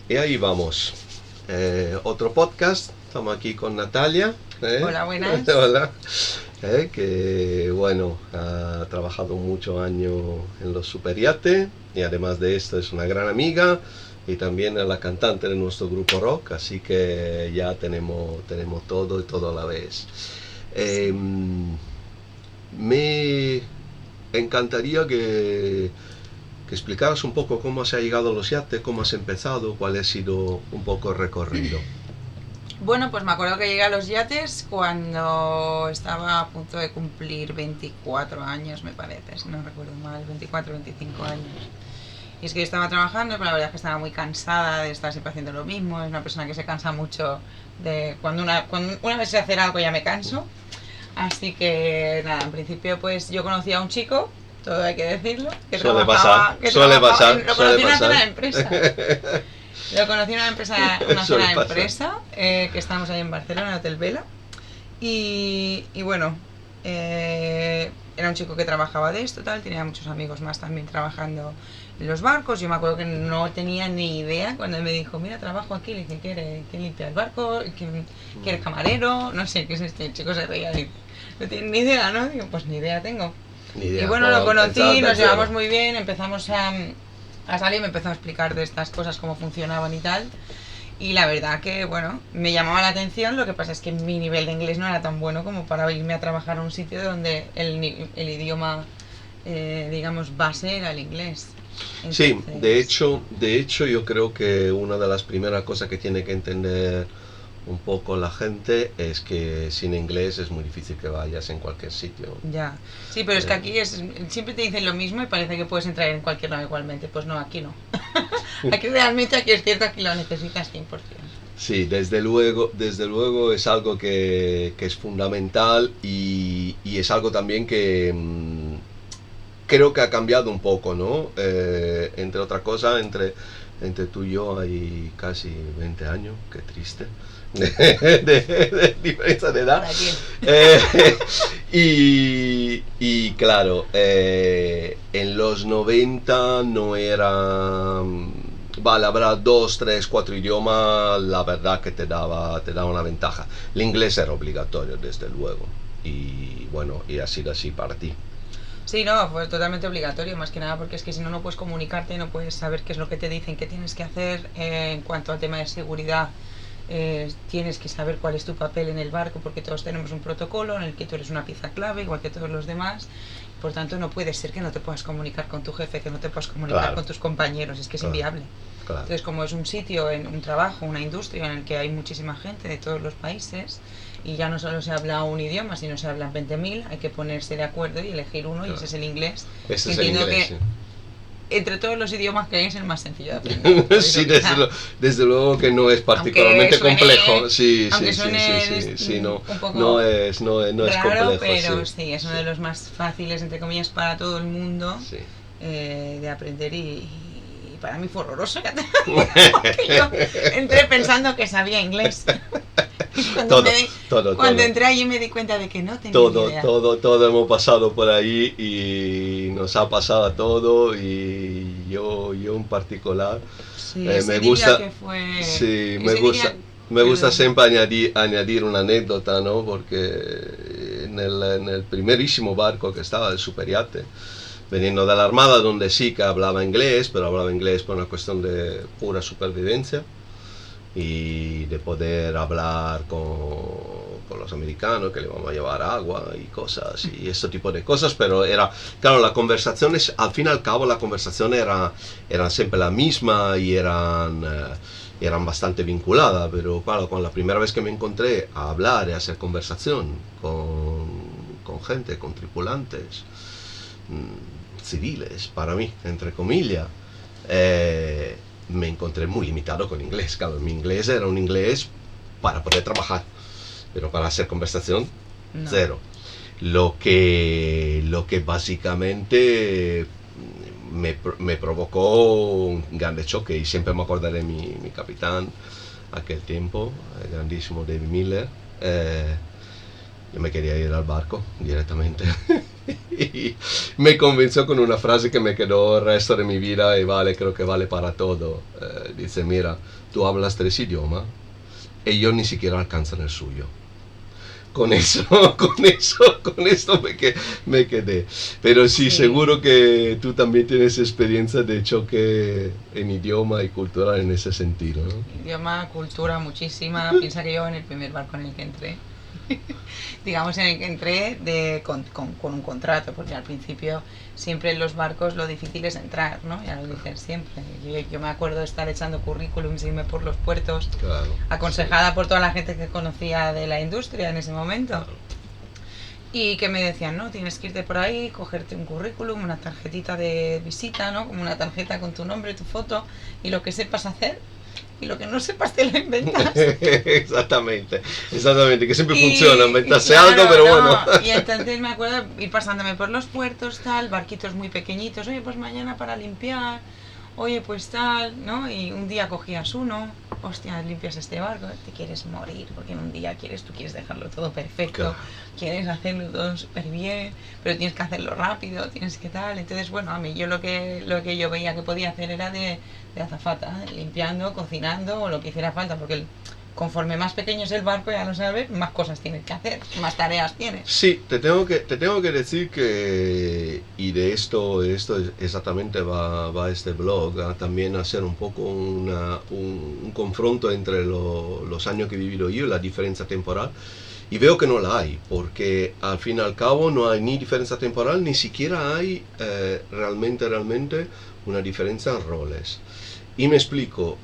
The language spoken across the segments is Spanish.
Y ahí vamos. Otro podcast. Estamos aquí con Natalia. Hola, buenas. Hola. Que bueno, ha trabajado muchos años en los Superiate y además de esto es una gran amiga y también es la cantante de nuestro grupo rock, así que ya tenemos todo y todo a la vez. Eh, Me encantaría que explicaras un poco cómo se ha llegado a los yates, cómo has empezado, cuál ha sido un poco el recorrido. Bueno, pues me acuerdo que llegué a los yates cuando estaba a punto de cumplir 24 años, me parece, si no recuerdo mal, 24, 25 años. Y es que yo estaba trabajando, pero la verdad es que estaba muy cansada de estar siempre haciendo lo mismo. Es una persona que se cansa mucho de cuando una vez sé hacer algo ya me canso. Así que nada, en principio pues yo conocí a un chico, todo hay que decirlo, que Suele pasar, suele pasar, lo suele conocí en una pasar. cena de empresa. Lo conocí en una Suele cena de pasar. empresa, que estábamos ahí en Barcelona, en Hotel Vela. Y bueno, era un chico que trabajaba de esto, tal, tenía muchos amigos más también trabajando en los barcos. Yo me acuerdo que no tenía ni idea cuando él me dijo, mira, trabajo aquí, le dije, ¿quién limpia el barco? ¿Quién camarero? No sé, ¿qué es este? El chico se reía y dice, no tiene ni idea, ¿no? Digo, pues ni idea tengo. Ni Y idea, bueno, lo bueno, conocí, empezar nos de cero. llevamos muy bien, empezamos a salir, me empezó a explicar de estas cosas, cómo funcionaban y tal. Y la verdad que, bueno, me llamaba la atención, lo que pasa es que mi nivel de inglés no era tan bueno como para irme a trabajar a un sitio donde el idioma, digamos, base era el inglés. Sí, Entonces, de hecho yo creo que una de las primeras cosas que tiene que entender un poco la gente es que sin inglés es muy difícil que vayas en cualquier sitio. ya. Sí, pero es que Eh, aquí siempre te dicen lo mismo y parece que puedes entrar en cualquier lado igualmente. Pues no, aquí no. Aquí realmente, aquí es cierto, aquí lo necesitas 100%. Sí, desde luego es algo que es fundamental y es algo también que creo que ha cambiado un poco, ¿no? Entre otras cosas, entre tú y yo hay casi 20 años, qué triste, de diferencia de edad. ¿Para quién? Eh, y claro, en los 90 no era... Vale, habrá dos, tres, cuatro idiomas, la verdad que te daba una ventaja. El inglés era obligatorio, desde luego. Y bueno, y ha sido así para ti. Sí, no, fue totalmente obligatorio, más que nada porque es que si no, no puedes comunicarte, no puedes saber qué es lo que te dicen, qué tienes que hacer. En cuanto al tema de seguridad, tienes que saber cuál es tu papel en el barco, porque todos tenemos un protocolo en el que tú eres una pieza clave, igual que todos los demás. Por tanto, no puede ser que no te puedas comunicar con tu jefe, que no te puedas comunicar Claro, con tus compañeros, es que es claro, inviable. claro. Entonces, como es un sitio, un trabajo, una industria en el que hay muchísima gente de todos los países y ya no solo se habla un idioma, sino se hablan 20.000, hay que ponerse de acuerdo y elegir uno y Claro. ese es el inglés. Ese Que es el entiendo inglés, que sí. entre todos los idiomas que hay es el más sencillo de aprender. Por eso Sí, quizá, desde luego que no es aunque particularmente complejo. suene, Sí, aunque sí, sí, sí, suene sí, sí, no, un poco no es raro, complejo, sí, pero sí, es uno sí, de los más fáciles, entre comillas, para todo el mundo sí. de aprender y para mí fue horroroso. Ya te que yo entré pensando que sabía inglés. Y Todo, todo, cuando todo. entré allí me di cuenta de que no tenía ni idea. Todo hemos pasado por ahí y nos ha pasado todo y yo en particular Sí, me ese día gusta, que fue... sí, Ese día... me gusta Perdón. siempre añadir una anécdota, ¿no? Porque en el primerísimo barco que estaba, el Superiate, veniendo de la Armada, donde sí que hablaba inglés, pero hablaba inglés por una cuestión de pura supervivencia y de poder hablar con los americanos que le vamos a llevar agua y cosas y este tipo de cosas, pero era, claro, las conversaciones, al fin y al cabo la conversación eran siempre la misma y eran bastante vinculadas, pero claro, con la primera vez que me encontré a hablar y a hacer conversación con gente, con tripulantes civiles, para mí, entre comillas, me encontré muy limitado con inglés. Claro, mi inglés era un inglés para poder trabajar, pero para hacer conversación, No. cero. Lo que básicamente me provocó un grande choque y siempre me acordaré de mi capitán aquel tiempo, el grandísimo David Miller. Yo me quería ir al barco directamente. Y me convenció con una frase que me quedó el resto de mi vida y vale, creo que vale para todo. Dice, mira, tú hablas 3 idiomas y yo ni siquiera alcanzo el suyo. Con eso, con esto me quedé. Pero sí, seguro que tú también tienes experiencia de choque en idioma y cultura en ese sentido, ¿no? Idioma, cultura, muchísima. Piensa que yo en el primer barco en el que entré, digamos en el que entré con un contrato, porque al principio siempre en los barcos lo difícil es entrar, ¿no? Ya lo dicen siempre. Yo me acuerdo de estar echando currículums, irme por los puertos, Claro, aconsejada por toda la gente que conocía de la industria en ese momento. claro. Y que me decían, no, tienes que irte por ahí, cogerte un currículum, una tarjetita de visita, ¿no? Como una tarjeta con tu nombre, tu foto y lo que sepas hacer. Y lo que no sepas te lo inventas. Exactamente, que siempre Y- funciona, inventarse claro, algo, pero no, bueno. Y entonces me acuerdo ir pasándome por los puertos, tal, barquitos muy pequeñitos, oye, pues mañana para limpiar, oye, pues tal, ¿no? Y un día cogías uno, hostia, limpias este barco, te quieres morir, porque en un día tú quieres dejarlo todo perfecto, Claro. quieres hacerlo todo súper bien, pero tienes que hacerlo rápido, tienes que tal. Entonces, bueno, a mí yo lo que yo veía que podía hacer era de azafata, limpiando, cocinando o lo que hiciera falta, porque conforme más pequeño es el barco, ya lo sabes, más cosas tienes que hacer, más tareas tienes. Sí, te tengo que decir que, y de esto exactamente va este blog, a también hacer un poco un confronto entre los años que he vivido yo y la diferencia temporal. Y veo que no la hay, porque al fin y al cabo no hay ni diferencia temporal, ni siquiera hay realmente una diferencia en roles. Y me explico,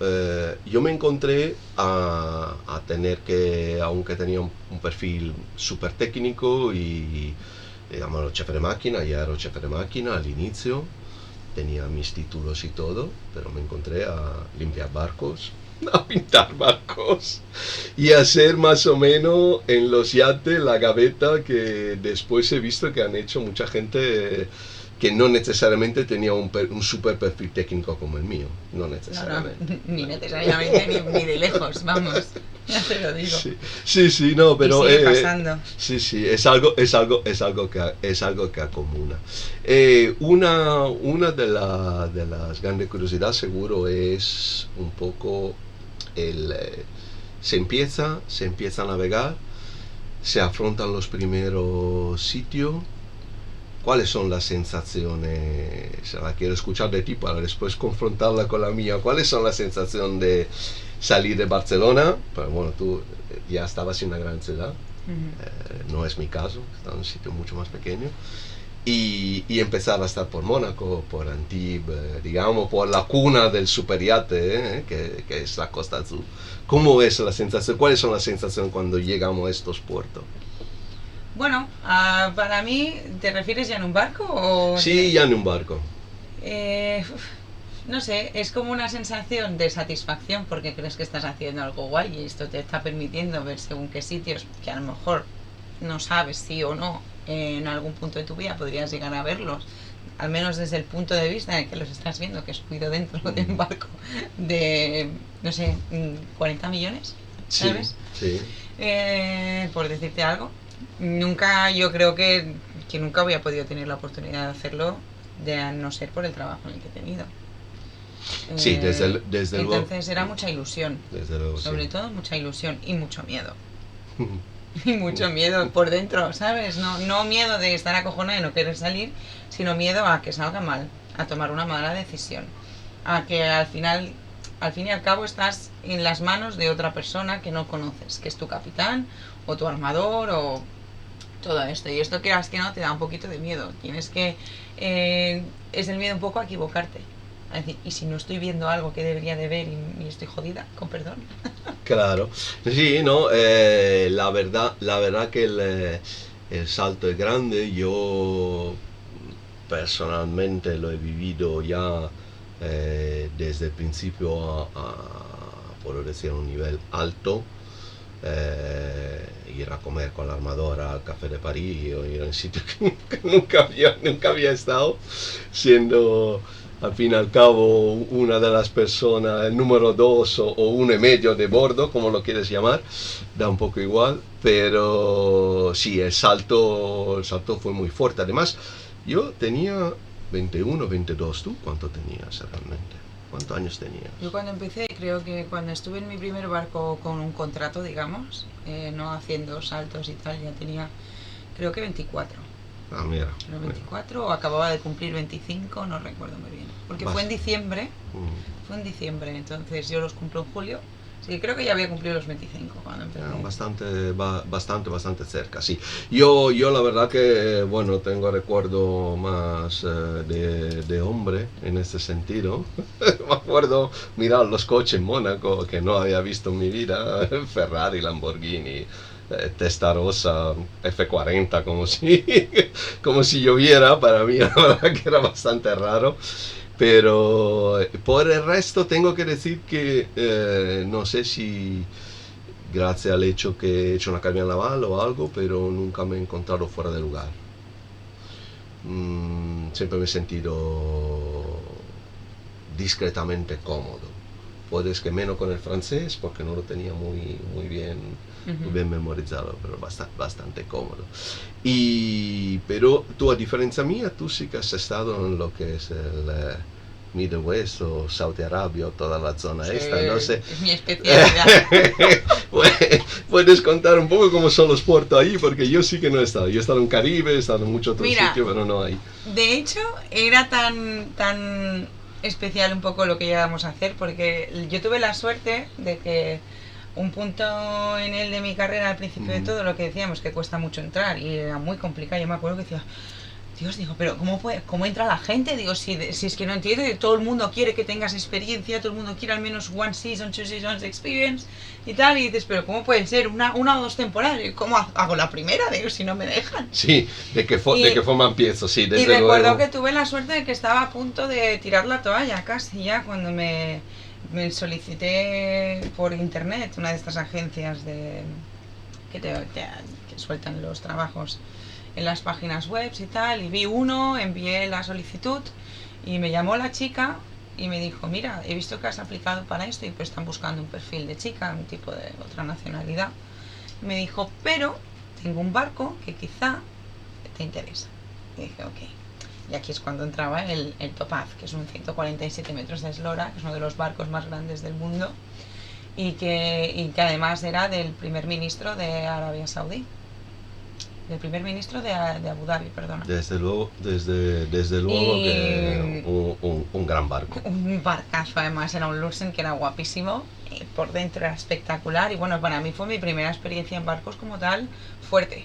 yo me encontré a tener que, aunque tenía un perfil súper técnico y, digamos, jefe de máquina, ya era jefe de máquina al inicio, tenía mis títulos y todo, pero me encontré a limpiar barcos, a pintar barcos y hacer más o menos en los yates la gaveta que después he visto que han hecho mucha gente que no necesariamente tenía un super perfil técnico como el mío, no necesariamente. No, ni necesariamente ni de lejos, vamos, ya te lo digo. Sí, no, pero y sigue pasando. sí, es algo que acomuna. Una de las grandes curiosidades seguro es un poco se empieza a navegar, se afrontan los primeros sitios. ¿Cuáles son las sensaciones? La quiero escuchar de ti para después confrontarla con la mía. ¿Cuáles son las sensaciones de salir de Barcelona? Pero bueno, tú ya estabas en una gran ciudad, no es mi caso, estaba en un sitio mucho más pequeño. Y empezar a estar por Mónaco, por Antibes, digamos, por la cuna del superiate, que es la Costa Azul. ¿Cómo es la sensación? ¿Cuáles son las sensaciones cuando llegamos a estos puertos? Bueno, para mí, ¿te refieres ya en un barco o...? Sí, ya en un barco. No sé, es como una sensación de satisfacción porque crees que estás haciendo algo guay y esto te está permitiendo ver según qué sitios que a lo mejor no sabes si o no en algún punto de tu vida podrías llegar a verlos, al menos desde el punto de vista en que los estás viendo, que es subido dentro de un barco de, no sé, 40 millones, ¿sabes? Sí. Por decirte algo. Yo creo que nunca había podido tener la oportunidad de hacerlo de no ser por el trabajo en el que he tenido. Sí, desde luego. Entonces era mucha ilusión, Desde luego, sobre sí. todo mucha ilusión y mucho miedo. Y mucho miedo por dentro, ¿sabes? No miedo de estar acojonada y no querer salir, sino miedo a que salga mal, a tomar una mala decisión, a que al fin y al cabo estás en las manos de otra persona que no conoces, que es tu capitán o tu armador o todo esto. Y esto, quieras que no, te da un poquito de miedo. Tienes que... es el miedo un poco a equivocarte. A decir, ¿y si no estoy viendo algo que debería de ver y estoy jodida? Con perdón. Claro. Sí, no, la verdad que el salto es grande. Yo personalmente lo he vivido ya desde el principio por decir, a un nivel alto. Ir a comer con la armadora al Café de París o ir a un sitio que nunca había estado, siendo al fin y al cabo una de las personas, el número 2 o uno y medio de bordo, como lo quieres llamar, da un poco igual, pero sí, el salto fue muy fuerte. Además, yo tenía 21, 22. ¿Tú cuánto tenías realmente? ¿Cuántos años tenías? Yo cuando empecé, creo que cuando estuve en mi primer barco con un contrato, digamos, no haciendo saltos y tal, ya tenía, creo que 24. Ah, mira. Era 24 o acababa de cumplir 25, no recuerdo muy bien. Porque fue en diciembre, entonces yo los cumplo en julio. Sí, creo que ya había cumplido los 25 cuando empecé. Bastante cerca, sí. Yo la verdad que, bueno, tengo recuerdo más de hombre en este sentido. Me acuerdo mirar los coches en Mónaco que no había visto en mi vida, Ferrari, Lamborghini, Testarossa, F40, como si lloviera. Para mí la verdad que era bastante raro. Pero por el resto tengo que decir que no sé si gracias al hecho que he hecho una academia naval o algo, pero nunca me he encontrado fuera de lugar. Siempre me he sentido discretamente cómodo. Puedes que menos con el francés porque no lo tenía muy bien memorizado, pero bastante cómodo. Pero tú, a diferencia mía, tú sí que has estado en lo que es el Middle West o Saudi Arabia o toda la zona esta, no sé. Es mi especialidad. Puedes contar un poco cómo son los puertos ahí, porque yo sí que no he estado. Yo he estado en Caribe, he estado en muchos otros sitios, pero no ahí. De hecho, era tan especial un poco lo que íbamos a hacer, porque yo tuve la suerte de que un punto en el de mi carrera al principio de todo, lo que decíamos, que cuesta mucho entrar y era muy complicado. Yo me acuerdo que decía, Dios, digo, pero ¿cómo entra la gente? Digo, si es que no entiendo, todo el mundo quiere que tengas experiencia, todo el mundo quiere al menos 1 season, 2 seasons de experience y tal, y dices, pero ¿cómo puede ser una o 2 temporadas? ¿Cómo hago la primera? Digo, si no me dejan. Sí, ¿de qué forma empiezo? Sí, desde y recuerdo luego. que tuve la suerte de que estaba a punto de tirar la toalla, casi ya, cuando me solicité por internet, una de estas agencias que sueltan los trabajos en las páginas web y tal, y vi uno, envié la solicitud y me llamó la chica y me dijo, mira, he visto que has aplicado para esto y pues están buscando un perfil de chica, un tipo de otra nacionalidad. Y me dijo, pero tengo un barco que quizá te interesa. Y dije, ok. Y aquí es cuando entraba el Topaz, que es un 147 metros de eslora, que es uno de los barcos más grandes del mundo y que además era del primer ministro de Arabia Saudí. Del primer ministro de Abu Dhabi, perdona. Desde luego que un gran barco. Un barcazo, además, era un Lursen que era guapísimo, por dentro era espectacular y bueno, para mí fue mi primera experiencia en barcos como tal, fuerte.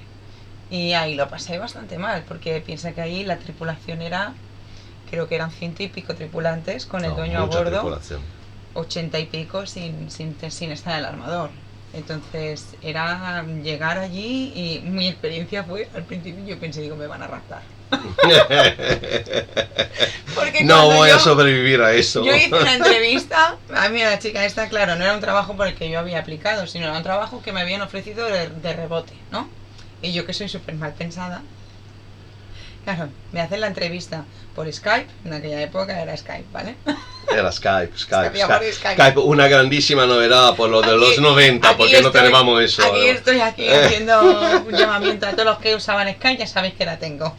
Y ahí lo pasé bastante mal, porque piensa que ahí la tripulación era, creo que eran 100 y pico tripulantes con el dueño a bordo, tripulación. 80 y pico sin estar en el armador. Entonces era llegar allí y mi experiencia fue, al principio yo pensé, digo, me van a raptar. Porque no voy a sobrevivir a eso. Yo hice una entrevista, a mí la chica esta, claro, no era un trabajo por el que yo había aplicado, sino era un trabajo que me habían ofrecido de rebote, ¿no? Y yo, que soy súper mal pensada, claro, me hacen la entrevista por Skype, en aquella época era Skype, ¿vale? Era Skype, una grandísima novedad por lo de los 90, porque no teníamos eso. Aquí estoy haciendo un llamamiento a todos los que usaban Skype, ya sabéis que la tengo.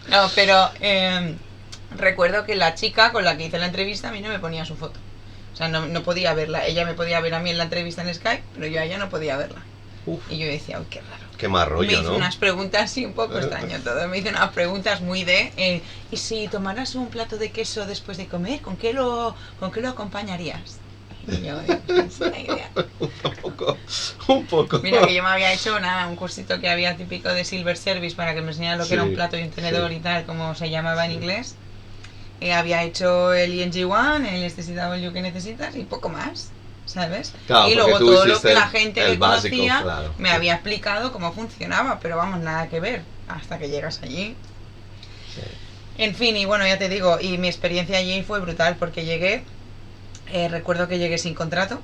No, pero recuerdo que la chica con la que hice la entrevista a mí no me ponía su foto. O sea, no podía verla. Ella me podía ver a mí en la entrevista en Skype, pero yo a ella no podía verla. Uf. Y yo decía, uy, qué raro. Qué más rollo, me hizo unas preguntas así un poco extraño todo. Me hizo unas preguntas muy de ¿y si tomaras un plato de queso después de comer? ¿Con qué lo acompañarías? Y yo, pues, no idea. Un poco. Mira, que yo me había hecho un cursito que había típico de Silver Service para que me enseñara lo que era un plato y un tenedor y tal, como se llamaba en inglés. Había hecho el ENG1, el STCW que necesitas y poco más. ¿Sabes? Claro, y luego todo lo que la gente que conocía claro. me había explicado cómo funcionaba, pero vamos, nada que ver hasta que llegas allí. Sí. En fin, y bueno, ya te digo, y mi experiencia allí fue brutal porque llegué, recuerdo que llegué sin contrato.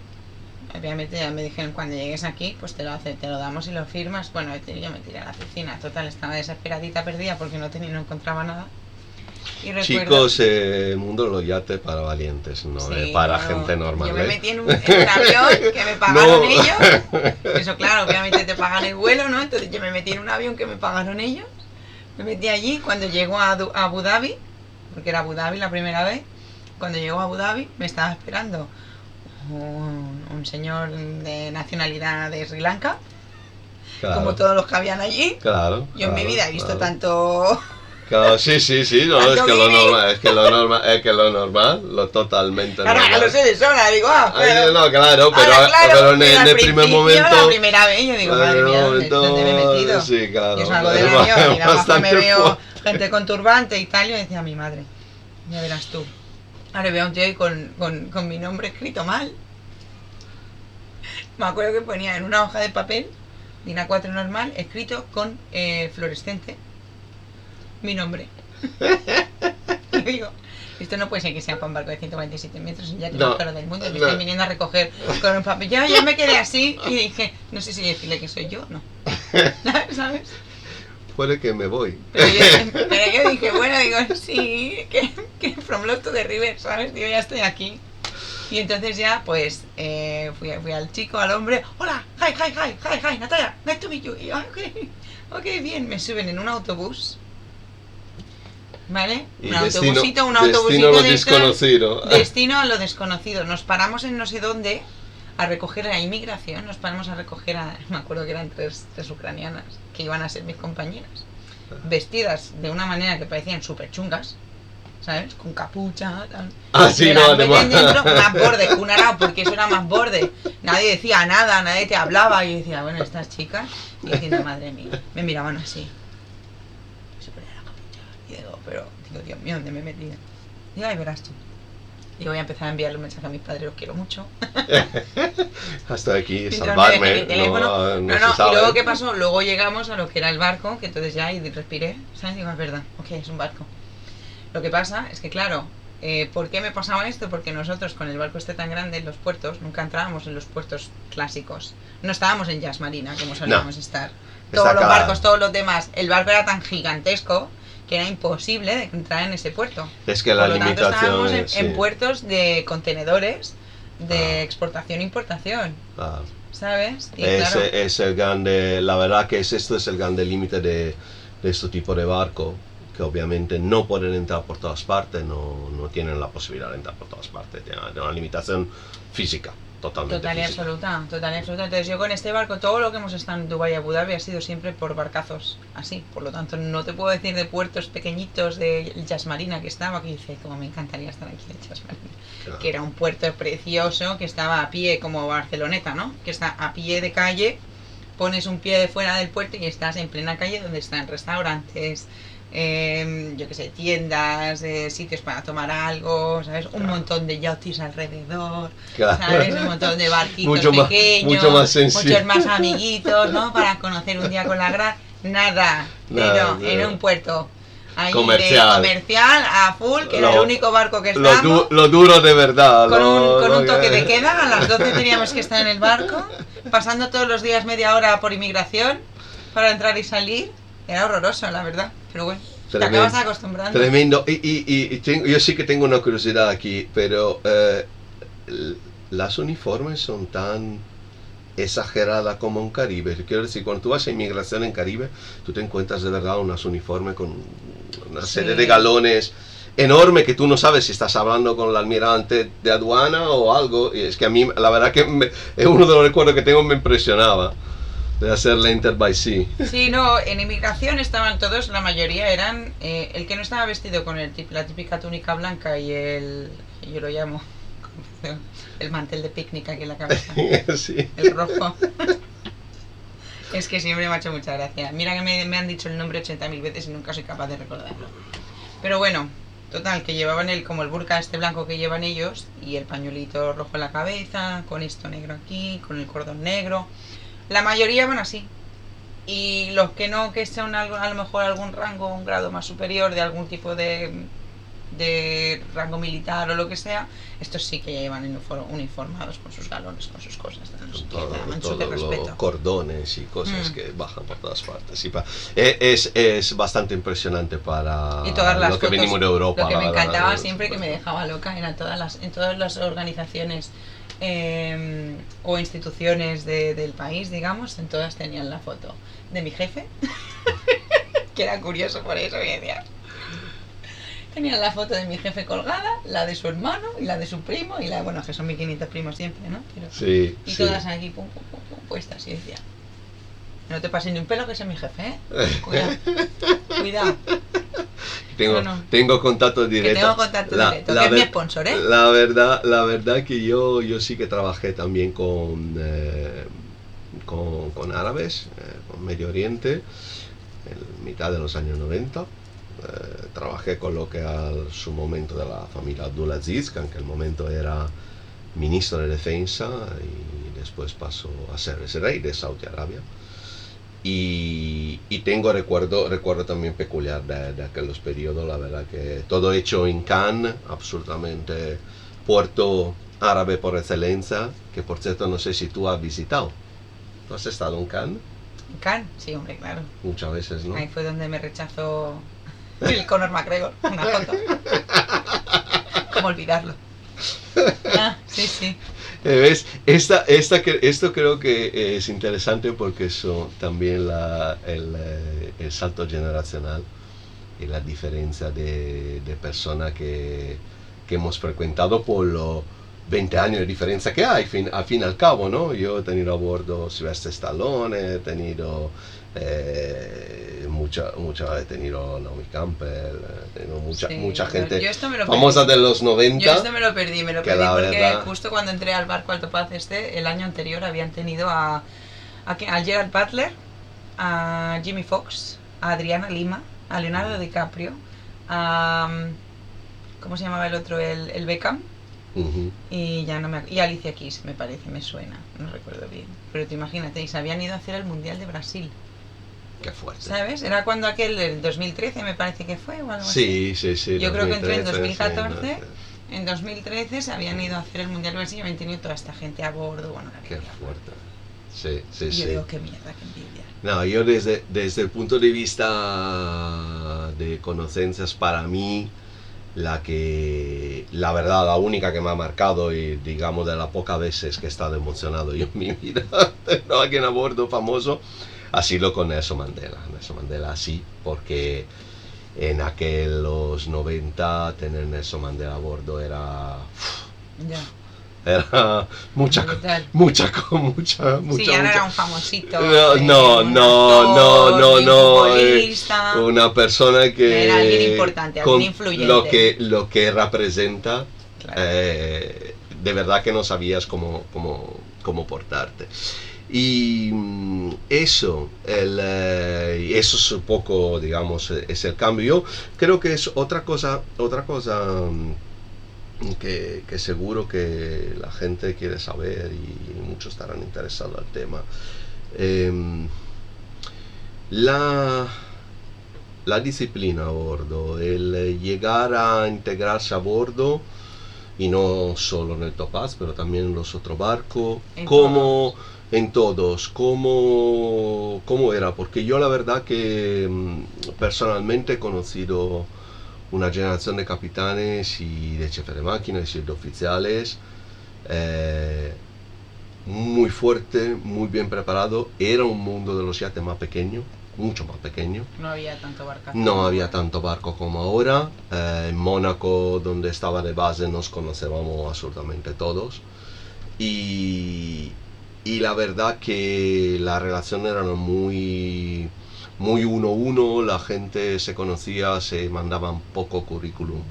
Obviamente ya me dijeron, cuando llegues aquí, pues te lo damos y lo firmas. Bueno, yo me tiré a la oficina, total, estaba desesperadita, perdida porque no encontraba nada. Y recuerdo, Chicos, el mundo de los yates para valientes, no sí, para no, gente normal. yo me ¿eh? metí en un avión que me pagaron No. ellos. Eso, claro, obviamente te pagan el vuelo, ¿no? Entonces yo me metí en un avión que me pagaron ellos. Me metí allí. Cuando llego a Abu Dhabi, porque era Abu Dhabi la primera vez, cuando llego a Abu Dhabi me estaba esperando un señor de nacionalidad de Sri Lanka, Claro, como todos los que habían allí. claro. Yo en mi vida he visto claro. tanto... Claro, sí, no, es tanto que lo guiri. normal, lo normal, lo totalmente Ahora normal. lo sé de sobra, digo, Ay, no, claro, pero, ahora, claro, pero en al el primer principio, momento... la primera vez, yo digo, madre mía, ¿dónde me he metido? Sí, claro. Yo salgo del es avión y nada más que bastante me veo fuerte. gente con turbante y tal, yo decía, mi madre, ya verás tú. Ahora veo a un tío ahí con mi nombre escrito mal. Me acuerdo que ponía en una hoja de papel, de una 4 normal, escrito con fluorescente, mi nombre. Y digo, esto no puede ser que sea para un barco de 147 metros y ya te No, más caro del mundo. Me no. están viniendo a recoger con un papel. Yo me quedé así y dije, no sé si decirle que soy yo o no. ¿Sabes? Puede que me voy. Pero yo dije, bueno, digo, sí, que from Lost to the River, ¿sabes? Digo, ya estoy aquí. Y entonces ya, pues, fui al chico, al hombre, hola, hi, Natalia, nice to meet you. Y yo, ok, bien, me suben en un autobús, ¿vale? Y Un autobusito destino a lo de estos, desconocido. destino a lo desconocido. Nos paramos en no sé dónde a recoger a inmigración, nos paramos a recoger a, me acuerdo que eran tres ucranianas, que iban a ser mis compañeras, vestidas de una manera que parecían súper chungas, ¿sabes? Con capucha, tal. Ah, sí, Me no, las meten además. dentro, más borde que un arao, porque eso era más borde. Nadie decía nada, nadie te hablaba. Y yo decía, bueno, estas chicas, y diciendo, madre mía, me miraban así. Se ponía la capucha. Y digo, pero, digo, Dios mío, ¿dónde me he metido? Digo, ay, verás tú. Y voy a empezar a enviarle un mensaje a mis padres, los quiero mucho. Hasta aquí, Mientras me salvarme. dejen mi teléfono. No No, se sabe. y luego, ¿qué pasó? Luego llegamos a lo que era el barco, que entonces ya y respiré, ¿sabes? Digo, es verdad, ok, es un barco. Lo que pasa es que, claro, ¿por qué me pasaba esto? Porque nosotros, con el barco este tan grande en los puertos, nunca entrábamos en los puertos clásicos. No estábamos en Jazz Marina, como solíamos estar. Todos Está los claro. barcos, todos los demás. El barco era tan gigantesco que era imposible de entrar en ese puerto. Es que la Por lo tanto, limitación estábamos es, en sí. puertos de contenedores de exportación e importación, Ah, ¿sabes? Y ese claro, es el grande, la verdad que esto es el grande límite de este tipo de barco, que obviamente no pueden entrar por todas partes, no tienen la posibilidad de entrar por todas partes, tienen una limitación física, totalmente total y física. absoluta, total y absoluta. Entonces yo con este barco, todo lo que hemos estado en Dubái y Abu Dhabi ha sido siempre por barcazos así. Por lo tanto, no te puedo decir de puertos pequeñitos de Jazz Marina que estaba, que dice, como me encantaría estar aquí en Jazz Marina. Claro. Que era un puerto precioso, que estaba a pie como Barceloneta, ¿no? Que está a pie de calle, pones un pie de fuera del puerto y estás en plena calle donde están restaurantes, yo qué sé, tiendas, sitios para tomar algo, ¿sabes? Un montón de yachts alrededor, Claro. ¿sabes? Un montón de barquitos Mucho más- pequeños, mucho más sencillo. muchos más amiguitos, ¿no? Para conocer un día con la gran... Nada, Nada, pero en un puerto ahí Comercial. de comercial a full, que era el Lo- único barco que estábamos. Lo duro de verdad. Con lo un toque que- de queda, a las 12 teníamos que estar en el barco, pasando todos los días media hora por inmigración para entrar y salir. Era horroroso, la verdad, pero bueno, te Tremendo. acabas acostumbrando. Tremendo. Yo sí que tengo una curiosidad aquí, pero las uniformes son tan exageradas como en Caribe. Quiero decir, cuando tú vas a inmigración en Caribe, tú te encuentras de verdad unas uniformes con una serie de galones enorme que tú no sabes si estás hablando con el almirante de aduana o algo. Y es que a mí, la verdad que es uno de los recuerdos que tengo, me impresionaba de hacer la Enter by Sea. Sí, no, en inmigración estaban todos, la mayoría eran, el que no estaba vestido con la típica túnica blanca y yo lo llamo, el mantel de picnic aquí en la cabeza, Sí. el rojo. Es que siempre me ha hecho mucha gracia. Mira que me han dicho el nombre 80.000 veces y nunca soy capaz de recordarlo. Pero bueno, total, que llevaban como el burka este blanco que llevan ellos y el pañuelito rojo en la cabeza, con esto negro aquí, con el cordón negro. La mayoría van así. Y los que no, que sean algo, a lo mejor algún rango, un grado más superior de algún tipo de de rango militar o lo que sea, estos sí que ya iban uniformados con sus galones, con sus cosas, no sé qué, daban súper Todos los respeto. cordones y cosas que bajan por todas partes. Es bastante impresionante para Y todas las lo que fotos, venimos de Europa. lo que la me verdad, encantaba por siempre, que me supuesto. dejaba loca, era en todas las organizaciones o instituciones del país, digamos, en todas tenían la foto de mi jefe, que era curioso por eso, que decía, tenían la foto de mi jefe colgada, la de su hermano y la de su primo y la, bueno, que son 1500 primos siempre, ¿no? Pero, Sí, y sí. todas aquí, pum, pum, pum, pum, puestas, y decía, no te pases ni un pelo, que ese es mi jefe, ¿eh? Cuidado, cuidado. Tengo contacto directo. Que tengo contacto directo, que es mi sponsor, ¿eh? La verdad que yo sí que trabajé también con árabes, con Medio Oriente, en mitad de los años 90. Trabajé con lo que al su momento de la familia Abdulaziz, que en aquel momento era ministro de Defensa y después pasó a ser el rey de Saudi Arabia. Y tengo recuerdo también peculiar de aquellos periodos, la verdad que todo hecho en Cannes, absolutamente puerto árabe por excelencia, que por cierto no sé si tú has visitado. ¿Tú has estado en Cannes? ¿En Cannes? Sí, hombre, claro. Muchas veces, ¿no? Ahí fue donde me rechazó el Conor McGregor, una foto. ¿Cómo olvidarlo? Ah, sí, sí. ¿Ves? Esto creo que es interesante porque eso también el salto generacional y la diferencia de personas que hemos frecuentado por los 20 años de diferencia que hay, al fin y al cabo, ¿no? Yo he tenido a bordo Sylvester Stallone, he tenido he tenido Naomi Campbell, he tenido mucha gente famosa de los 90. Yo esto me lo perdí porque verdad, justo cuando entré al barco Alto Paz el año anterior habían tenido a Gerard Butler, a Jimmy Fox, a Adriana Lima, a Leonardo DiCaprio, a ¿cómo se llamaba el otro? El Beckham. Y ya no y Alicia Keys, me parece, me suena, no recuerdo bien. Pero te imagínate, y se habían ido a hacer el Mundial de Brasil. Qué fuerte. ¿Sabes? Era cuando aquel del 2013 me parece que fue o algo así. Sí. Yo 2013, creo que entré en 2014. Sí, no, en 2013 se habían ido a hacer el Mundial de Brasil y habían tenido toda esta gente a bordo. Bueno, qué fuerte. Sí. Yo digo, qué mierda, qué envidia. No, yo desde el punto de vista de conocencias, para mí, la verdad, la única que me ha marcado, y digamos de las pocas veces que he estado emocionado yo en mi vida, tener a alguien a bordo famoso, ha sido con Nelson Mandela. Nelson Mandela sí, porque en aquellos 90 tener Nelson Mandela a bordo era... Ya. Era mucha. Sí, ya no era un famosito. No. Una persona que. Era alguien importante, alguien influyente. Lo que representa. Claro. De verdad que no sabías cómo portarte. Y eso es un poco, digamos, es el cambio. Yo creo que es otra cosa. Que seguro que la gente quiere saber y muchos estarán interesados al tema. La disciplina a bordo, el llegar a integrarse a bordo, y no solo en el Topaz, pero también en los otros barcos, en todos, ¿cómo era? Porque yo la verdad que personalmente he conocido una generación de capitanes y de jefes de máquinas y de oficiales muy fuerte, muy bien preparado. Era un mundo de los yates más pequeño, mucho más pequeño. No había tanto barco. No había tanto barco como ahora. En Mónaco, donde estaba de base, nos conocíamos absolutamente todos. Y la verdad que la relación era muy 1-1, la gente se conocía, se mandaban poco currículum,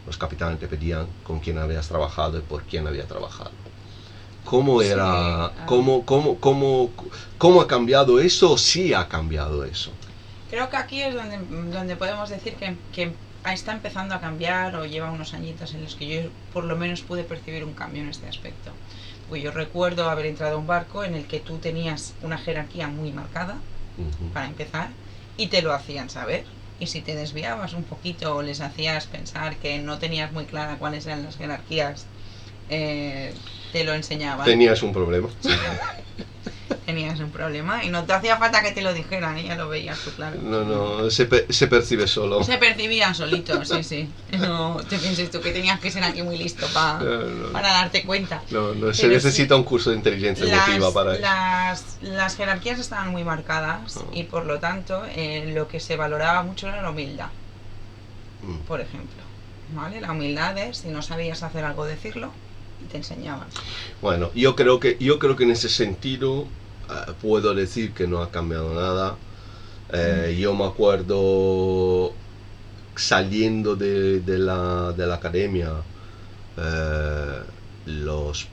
los capitanes te pedían con quién habías trabajado y por quién había trabajado. ¿Cómo era? Sí, ¿Cómo ha cambiado eso? Sí ha cambiado eso. Creo que aquí es donde podemos decir que está empezando a cambiar, o lleva unos añitos en los que yo por lo menos pude percibir un cambio en este aspecto. Pues yo recuerdo haber entrado a un barco en el que tú tenías una jerarquía muy marcada, para empezar, y te lo hacían saber. y si te desviabas un poquito o les hacías pensar que no tenías muy clara cuáles eran las jerarquías, te lo enseñaban. Tenías un problema. Tenías un problema y no te hacía falta que te lo dijeran, ya lo veías tú, claro. No, se percibe solo. Se percibía solito, sí. No te pienses tú que tenías que ser aquí muy listo para darte cuenta. No, se necesita un curso de inteligencia emotiva para eso. Las jerarquías estaban muy marcadas y por lo tanto lo que se valoraba mucho era la humildad, por ejemplo. ¿Vale? La humildad es, si no sabías hacer algo, decirlo y te enseñaban. Bueno, yo creo que en ese sentido puedo decir que no ha cambiado nada. Yo me acuerdo saliendo de la academia, los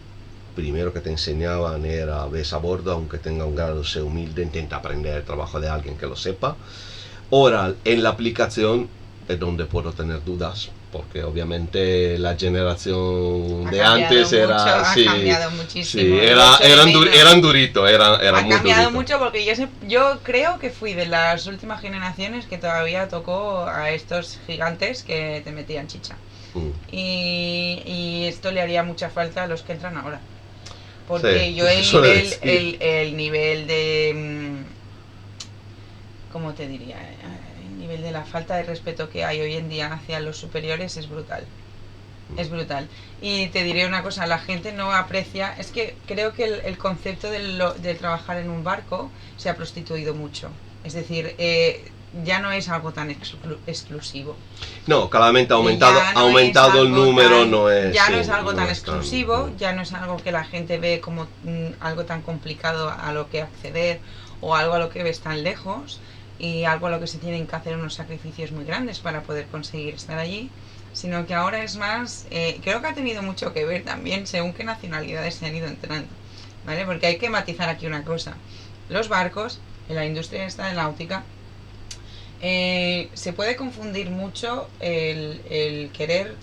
primeros que te enseñaban era ves a bordo, aunque tenga un grado, sé humilde, intenta aprender el trabajo de alguien que lo sepa. Ahora, en la aplicación es donde puedo tener dudas, porque obviamente la generación de antes era ha cambiado muchísimo. Sí, eran duritos, eran ha muy cambiado duritos. mucho porque yo creo que fui de las últimas generaciones que todavía tocó a estos gigantes que te metían chicha. Y esto le haría mucha falta a los que entran ahora, porque Sí, yo el nivel de ¿cómo te diría? El nivel de la falta de respeto que hay hoy en día hacia los superiores es brutal. Es brutal. Y te diré una cosa, la gente no aprecia, es que creo que el concepto de trabajar en un barco se ha prostituido mucho. Es decir, ya no es algo tan exclusivo. No, claramente ha aumentado el número, no es... Ya no es algo tan exclusivo, ya no es algo que la gente ve como algo tan complicado a lo que acceder o algo a lo que ves tan lejos y algo a lo que se tienen que hacer unos sacrificios muy grandes para poder conseguir estar allí, sino que ahora es más, creo que ha tenido mucho que ver también según qué nacionalidades se han ido entrando, ¿vale? Porque hay que matizar aquí una cosa, los barcos, en la industria esta de náutica, se puede confundir mucho el querer,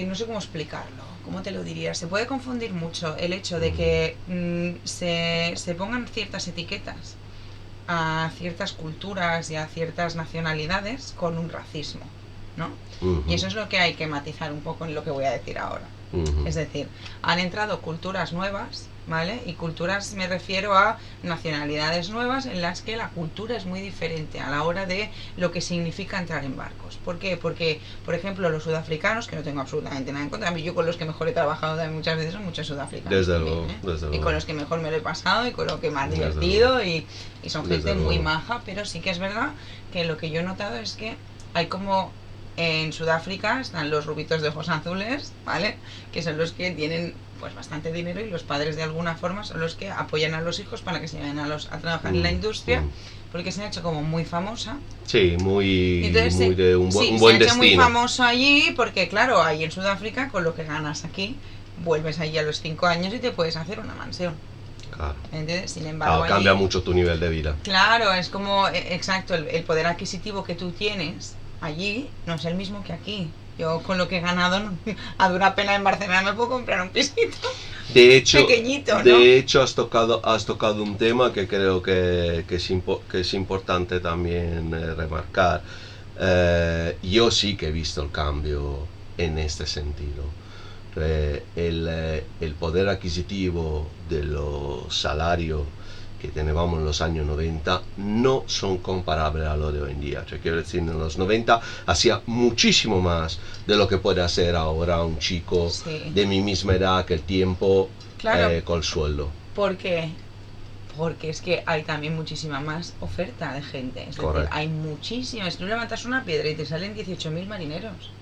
no sé cómo explicarlo, ¿cómo te lo diría? Se puede confundir mucho el hecho de que se pongan ciertas etiquetas a ciertas culturas y a ciertas nacionalidades con un racismo, ¿no? Y eso es lo que hay que matizar un poco en lo que voy a decir ahora. Es decir, han entrado culturas nuevas, ¿vale? Y culturas me refiero a nacionalidades nuevas en las que la cultura es muy diferente a la hora de lo que significa entrar en barcos. ¿Por qué? Porque, por ejemplo, los sudafricanos, que no tengo absolutamente nada en contra, a mí yo con los que mejor he trabajado también muchas veces son muchos sudafricanos. Desde también, luego, desde luego. Y con los que mejor me lo he pasado y con los que más divertido y son gente muy maja, pero sí que es verdad que lo que yo he notado es que hay como... En Sudáfrica están los rubitos de ojos azules, ¿vale? Que son los que tienen pues bastante dinero y los padres de alguna forma son los que apoyan a los hijos para que se vayan a trabajar en la industria, porque se ha hecho como muy famosa. Sí, entonces, muy de un buen se ha hecho destino. muy famoso allí porque claro, ahí en Sudáfrica con lo que ganas aquí, vuelves allí a los 5 años y te puedes hacer una mansión. Claro. ¿Entiendes? Sin embargo, allí, cambia mucho tu nivel de vida. Claro, es como, exacto, el poder adquisitivo que tú tienes allí no es el mismo que aquí. Yo con lo que he ganado a dura pena en Barcelona me puedo comprar un pisito pequeñito, ¿no? De hecho has tocado un tema que creo que es importante también remarcar. Yo sí que he visto el cambio en este sentido. El poder adquisitivo de los salarios que teníamos en los años 90 no son comparables a lo de hoy en día. Quiero decir, en los 90 hacía muchísimo más de lo que puede hacer ahora un chico de mi misma edad, que el tiempo con el sueldo. ¿Por qué? Porque es que hay también muchísima más oferta de gente. Es decir, hay muchísimas. Tú levantas una piedra y te salen 18.000 marineros.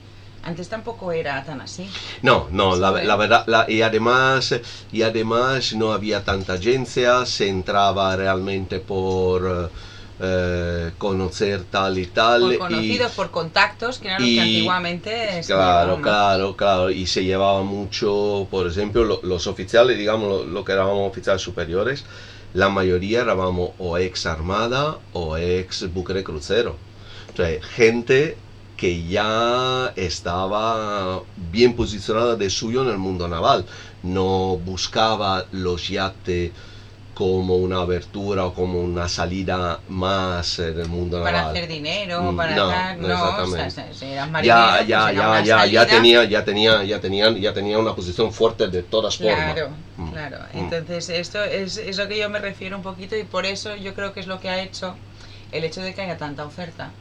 Antes tampoco era tan así. No, la verdad, y además no había tanta agencia, se entraba realmente por conocer tal y tal. Por conocidos, por contactos, que era lo que antiguamente se Claro, y se llevaba mucho, por ejemplo, los oficiales, digamos, lo que éramos oficiales superiores, la mayoría éramos o ex armada o ex buque de crucero. O sea, gente que ya estaba bien posicionada de suyo en el mundo naval, no buscaba los yates como una abertura o como una salida más del mundo para naval. hacer dinero, para No, tal, no no, exactamente. o sea, si eras marinero, pues era una salida. Ya tenía una posición fuerte de todas formas. Claro, claro. Entonces, esto es lo que yo me refiero un poquito y por eso yo creo que es lo que ha hecho el hecho de que haya tanta oferta.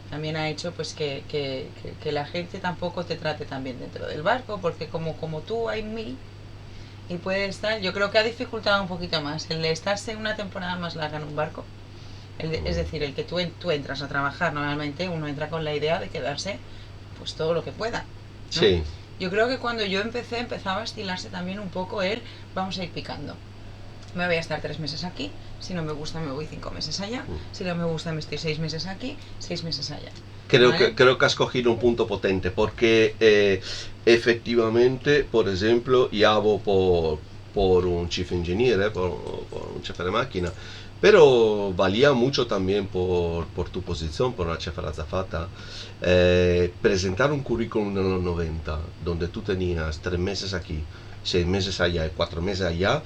También ha hecho pues que la gente tampoco te trate tan bien dentro del barco, porque como tú hay mil y puede estar, yo creo que ha dificultado un poquito más el de estarse una temporada más larga en un barco. Es decir, el que tú entras a trabajar, normalmente uno entra con la idea de quedarse pues todo lo que pueda, ¿no? Sí. Yo creo que cuando yo empezaba a estilarse también un poco el vamos a ir picando. Me voy a estar 3 meses aquí, si no me gusta me voy 5 meses allá, si no me gusta me estoy 6 meses aquí, 6 meses allá. ¿Vale? Creo que has cogido un punto potente porque efectivamente, por ejemplo, yo hago por un chief engineer, por un jefe de máquina, pero valía mucho también por tu posición, por una jefa de azafata. Presentar un currículum de los 90, donde tú tenías 3 meses aquí, 6 meses allá y 4 meses allá,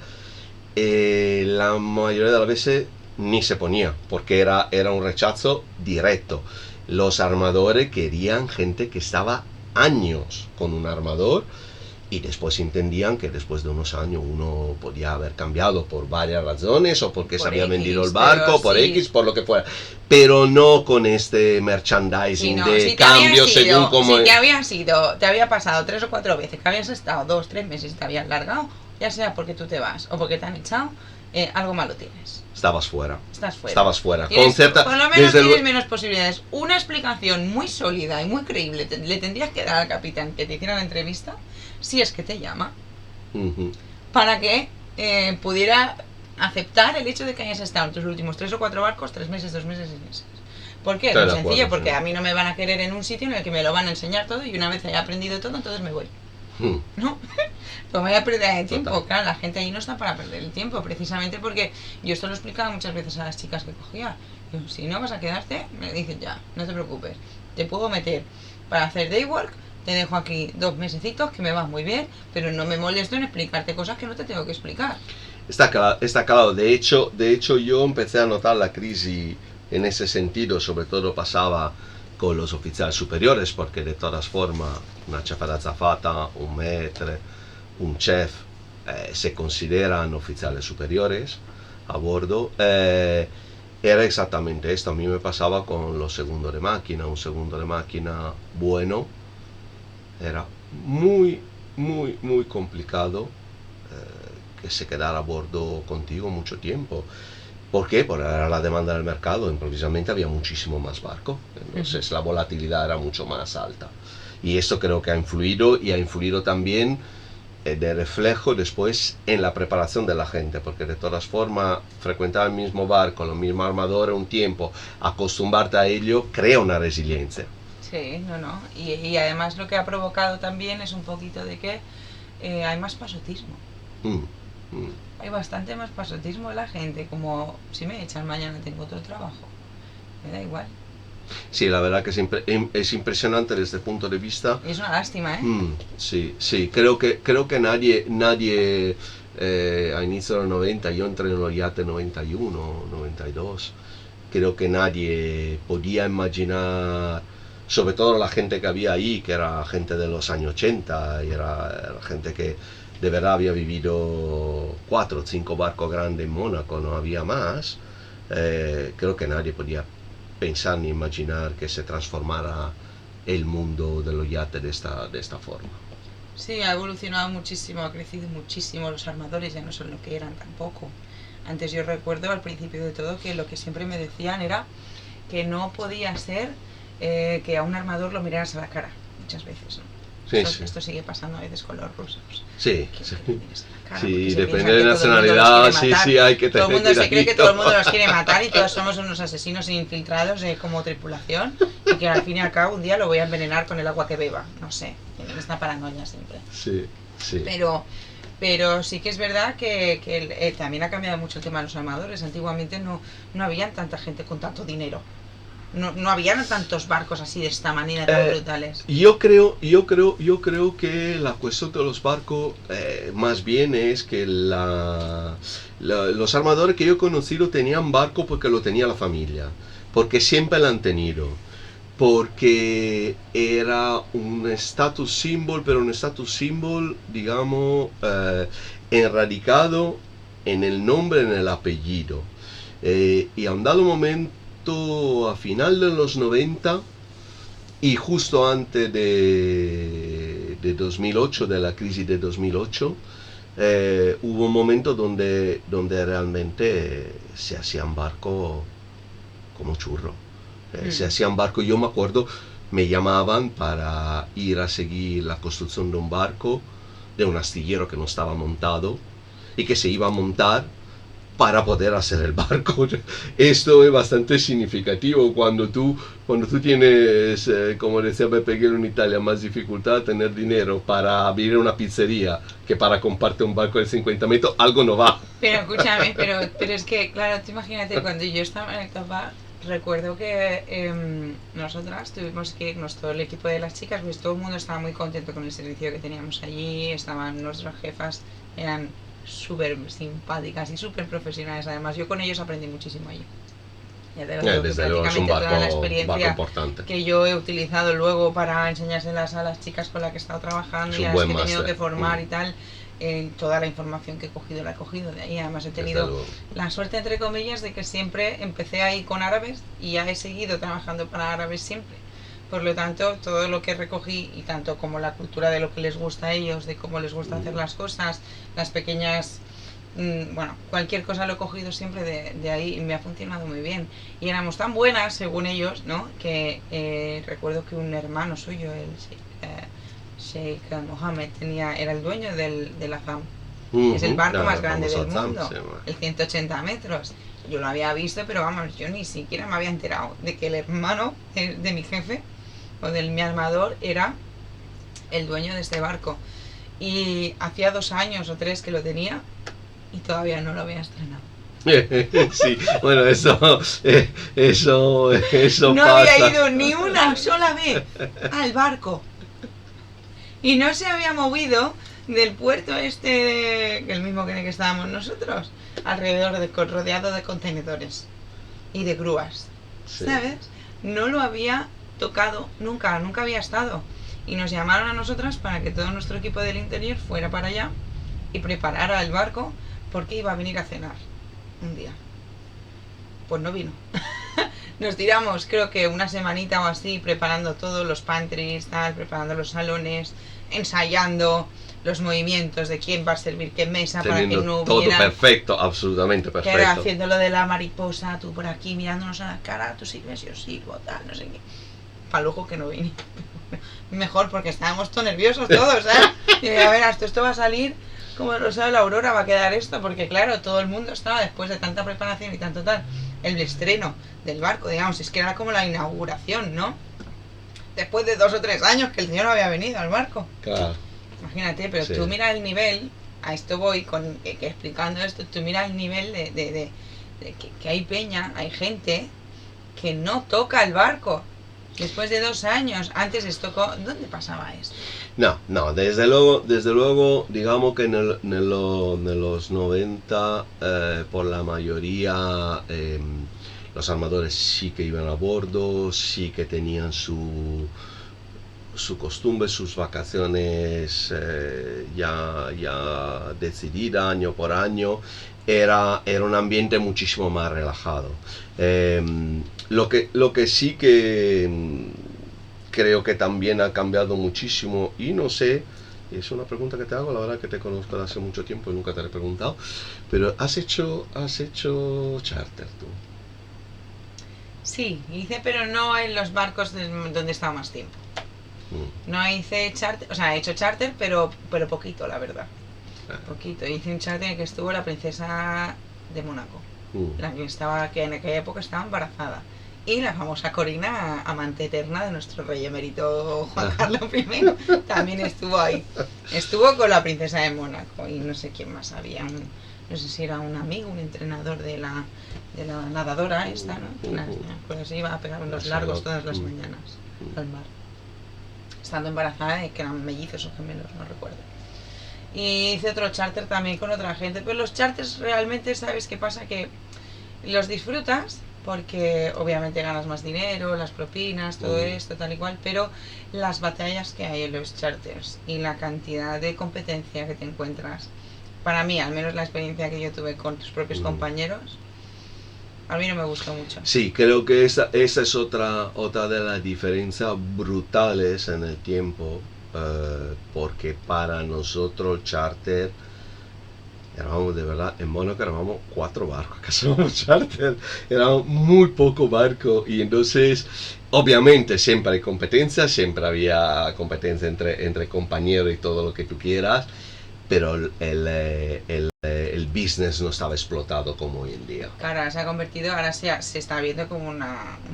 la mayoría de las veces ni se ponía, porque era un rechazo directo. Los armadores querían gente que estaba años con un armador y después entendían que después de unos años uno podía haber cambiado por varias razones o porque Por se había X, vendido el barco, por sí. X, por lo que fuera, pero no con este merchandising Sí, no, de si cambio según como... Si te había pasado 3 o 4 veces, que habías estado 2, 3 meses y te habías largado, ya sea porque tú te vas o porque te han echado, algo malo tienes. Estabas fuera. Estás fuera. Estabas fuera. Tienes, Concerta, por lo menos desde tienes menos posibilidades. Una explicación muy sólida y muy creíble le tendrías que dar al capitán que te hiciera la entrevista, si es que te llama, para que pudiera aceptar el hecho de que hayas estado en tus últimos 3 o 4 barcos 3 meses, 2 meses, 6 meses. ¿Por qué? Muy sencillo, porque a mí no me van a querer en un sitio en el que me lo van a enseñar todo y una vez haya aprendido todo, entonces me voy. ¿No? Pues me voy a perder el tiempo. Total. Claro, la gente ahí no está para perder el tiempo, precisamente porque yo esto lo explicaba muchas veces a las chicas que cogía. Yo, si no vas a quedarte, me dicen ya, no te preocupes, te puedo meter para hacer day work, te dejo aquí 2 mesecitos que me vas muy bien, pero no me molesto en explicarte cosas que no te tengo que explicar. Está claro. De hecho, yo empecé a notar la crisis en ese sentido, sobre todo pasaba con los oficiales superiores, porque de todas formas una jefa de azafata, un maître, un chef se consideran oficiales superiores a bordo. Era exactamente esto. A mí me pasaba con los segundos de máquina. Un segundo de máquina bueno era muy, muy, muy complicado que se quedara a bordo contigo mucho tiempo. ¿Por qué? Porque era la demanda del mercado, improvisamente había muchísimo más barco, entonces la volatilidad era mucho más alta. Y esto creo que ha influido y ha influido también de reflejo después en la preparación de la gente, porque de todas formas frecuentar el mismo barco, los mismos armadores un tiempo, acostumbrarte a ello, crea una resiliencia. Sí, no. Y además lo que ha provocado también es un poquito de que hay más pasotismo. Hay bastante más pasotismo de la gente, como si me echan mañana tengo otro trabajo, me da igual. Sí, la verdad que es impresionante desde el punto de vista. Y es una lástima, ¿eh? Sí, creo que nadie a inicio de los 90, yo entré en los yates 91, 92, creo que nadie podía imaginar, sobre todo la gente que había ahí, que era gente de los años 80, y era gente que de verdad había vivido 4 o 5 barcos grandes en Mónaco, no había más. Creo que nadie podía pensar ni imaginar que se transformara el mundo de los yates de esta forma. Sí, ha evolucionado muchísimo, ha crecido muchísimo, los armadores ya no son lo que eran tampoco. Antes yo recuerdo al principio de todo que lo que siempre me decían era que no podía ser que a un armador lo miraras a la cara, muchas veces, ¿no? Esto sigue pasando a veces con los rusos. Sí, sí, depende de nacionalidad, sí, hay que tener. Todo el mundo se cree que todo el mundo los quiere matar y todos somos unos asesinos infiltrados como tripulación y que al fin y al cabo un día lo voy a envenenar con el agua que beba, no sé, tienen esta paranoia siempre. Sí. Pero sí que es verdad que también ha cambiado mucho el tema de los armadores. Antiguamente no había tanta gente con tanto dinero. no habían tantos barcos así de esta manera tan brutales. Yo creo que la cuestión de los barcos más bien es que los armadores que yo he conocido tenían barco porque lo tenía la familia, porque siempre lo han tenido, porque era un status symbol, pero un status symbol, digamos, enradicado en el nombre, en el apellido. Y a un dado momento, a final de los 90 y justo antes de 2008, de la crisis de 2008, hubo un momento donde realmente se hacían barcos como churro. Se hacían barcos, yo me acuerdo, me llamaban para ir a seguir la construcción de un barco, de un astillero que no estaba montado y que se iba a montar para poder hacer el barco. Esto es bastante significativo cuando tú tienes, como decía Beppe Grillo en Italia, más dificultad de tener dinero para abrir una pizzería que para comprarte un barco de 50 metros, algo no va. Pero escúchame, pero es que, claro, tú imagínate, cuando yo estaba en el CAPA, recuerdo que nosotras tuvimos que irnos, todo el equipo de las chicas, pues todo el mundo estaba muy contento con el servicio que teníamos allí, estaban nuestras jefas, eran súper simpáticas y súper profesionales. Además, yo con ellos aprendí muchísimo allí. Ya te lo digo, desde luego es un toda la barco experiencia importante. que yo he utilizado luego para enseñárselas a las chicas con las que he estado trabajando y a las que he tenido que formar y tal, toda la información que he cogido la he cogido de ahí. Además he tenido la suerte, entre comillas, de que siempre empecé ahí con árabes y ya he seguido trabajando para árabes siempre. Por lo tanto, todo lo que recogí, y tanto como la cultura de lo que les gusta a ellos, de cómo les gusta hacer las cosas, las pequeñas, bueno, cualquier cosa lo he cogido siempre de ahí y me ha funcionado muy bien. Y éramos tan buenas, según ellos, ¿no? Que recuerdo que un hermano suyo, el Sheikh Mohammed, era el dueño de la FAM. Es el barco más grande del mundo, el 180 metros. Yo lo había visto, pero vamos, yo ni siquiera me había enterado de que el hermano de mi jefe o mi armador era el dueño de este barco. Y hacía 2 años o 3 que lo tenía y todavía no lo había estrenado. Sí, bueno, eso no pasa. había ido ni una sola vez al barco y no se había movido del puerto el mismo que en el que estábamos nosotros, alrededor rodeado de contenedores y de grúas, sí. ¿Sabes? No lo había tocado nunca había estado, y nos llamaron a nosotras para que todo nuestro equipo del interior fuera para allá y preparara el barco porque iba a venir a cenar un día. Pues no vino. Nos tiramos creo que una semanita o así preparando todos los pantries, preparando los salones, ensayando los movimientos de quién va a servir qué mesa, teniendo para que no todo hubiera, perfecto, absolutamente perfecto. Que era haciendo lo de la mariposa, tú por aquí mirándonos a la cara, tú sirves, yo sirvo, tal, no sé qué. Para luego que no vine. Mejor, porque estábamos todos nerviosos todos, ¿sabes? Y a ver, esto va a salir como el rosado de la aurora, va a quedar esto, porque claro, todo el mundo estaba, después de tanta preparación y tanto tal, el estreno del barco, digamos, es que era como la inauguración, ¿no? Después de 2 o 3 años que el señor había venido al barco. Claro. Imagínate, pero sí. Tú mira el nivel, a esto voy, explicando esto, tú mira el nivel de que hay peña, hay gente que no toca el barco. Después de 2 años, antes les tocó, ¿dónde pasaba esto? No, desde luego, digamos que en los 90, por la mayoría, los armadores sí que iban a bordo, sí que tenían su costumbre, sus vacaciones ya decidida año por año. Era un ambiente muchísimo más relajado. Lo que sí que creo que también ha cambiado muchísimo, y no sé, es una pregunta que te hago, la verdad que te conozco de hace mucho tiempo y nunca te lo he preguntado, pero ¿has hecho charter tú? Sí, hice, pero no en los barcos donde estaba más tiempo. No hice charter, o sea, he hecho charter, pero poquito, la verdad. Poquito. Hice un charter en el que estuvo la princesa de Mónaco, la que en aquella época estaba embarazada, y la famosa Corina, amante eterna de nuestro rey emérito Juan Carlos I, también estuvo ahí. Estuvo con la princesa de Mónaco y no sé quién más había, no sé si era un amigo, un entrenador de de la nadadora esta, ¿no? Pues se iba a pegar unos largos todas las mañanas al mar. Estando embarazada y que eran mellizos o gemelos, no recuerdo. Y hice otro charter también con otra gente, pero los charters realmente, ¿sabes qué pasa? Que los disfrutas porque obviamente ganas más dinero, las propinas, todo esto, tal y cual, pero las batallas que hay en los charters y la cantidad de competencia que te encuentras, para mí, al menos la experiencia que yo tuve con tus propios compañeros, a mí no me gustó mucho. Sí, creo que esa es otra de las diferencias brutales en el tiempo, porque para nosotros charter, éramos de verdad, en Mónaco éramos 4 barcos que hacíamos charter, éramos muy poco barco y entonces obviamente siempre hay competencia, siempre había competencia entre compañeros y todo lo que tú quieras, pero el business no estaba explotado como hoy en día. Claro, ahora se ha convertido, ahora se está viendo como un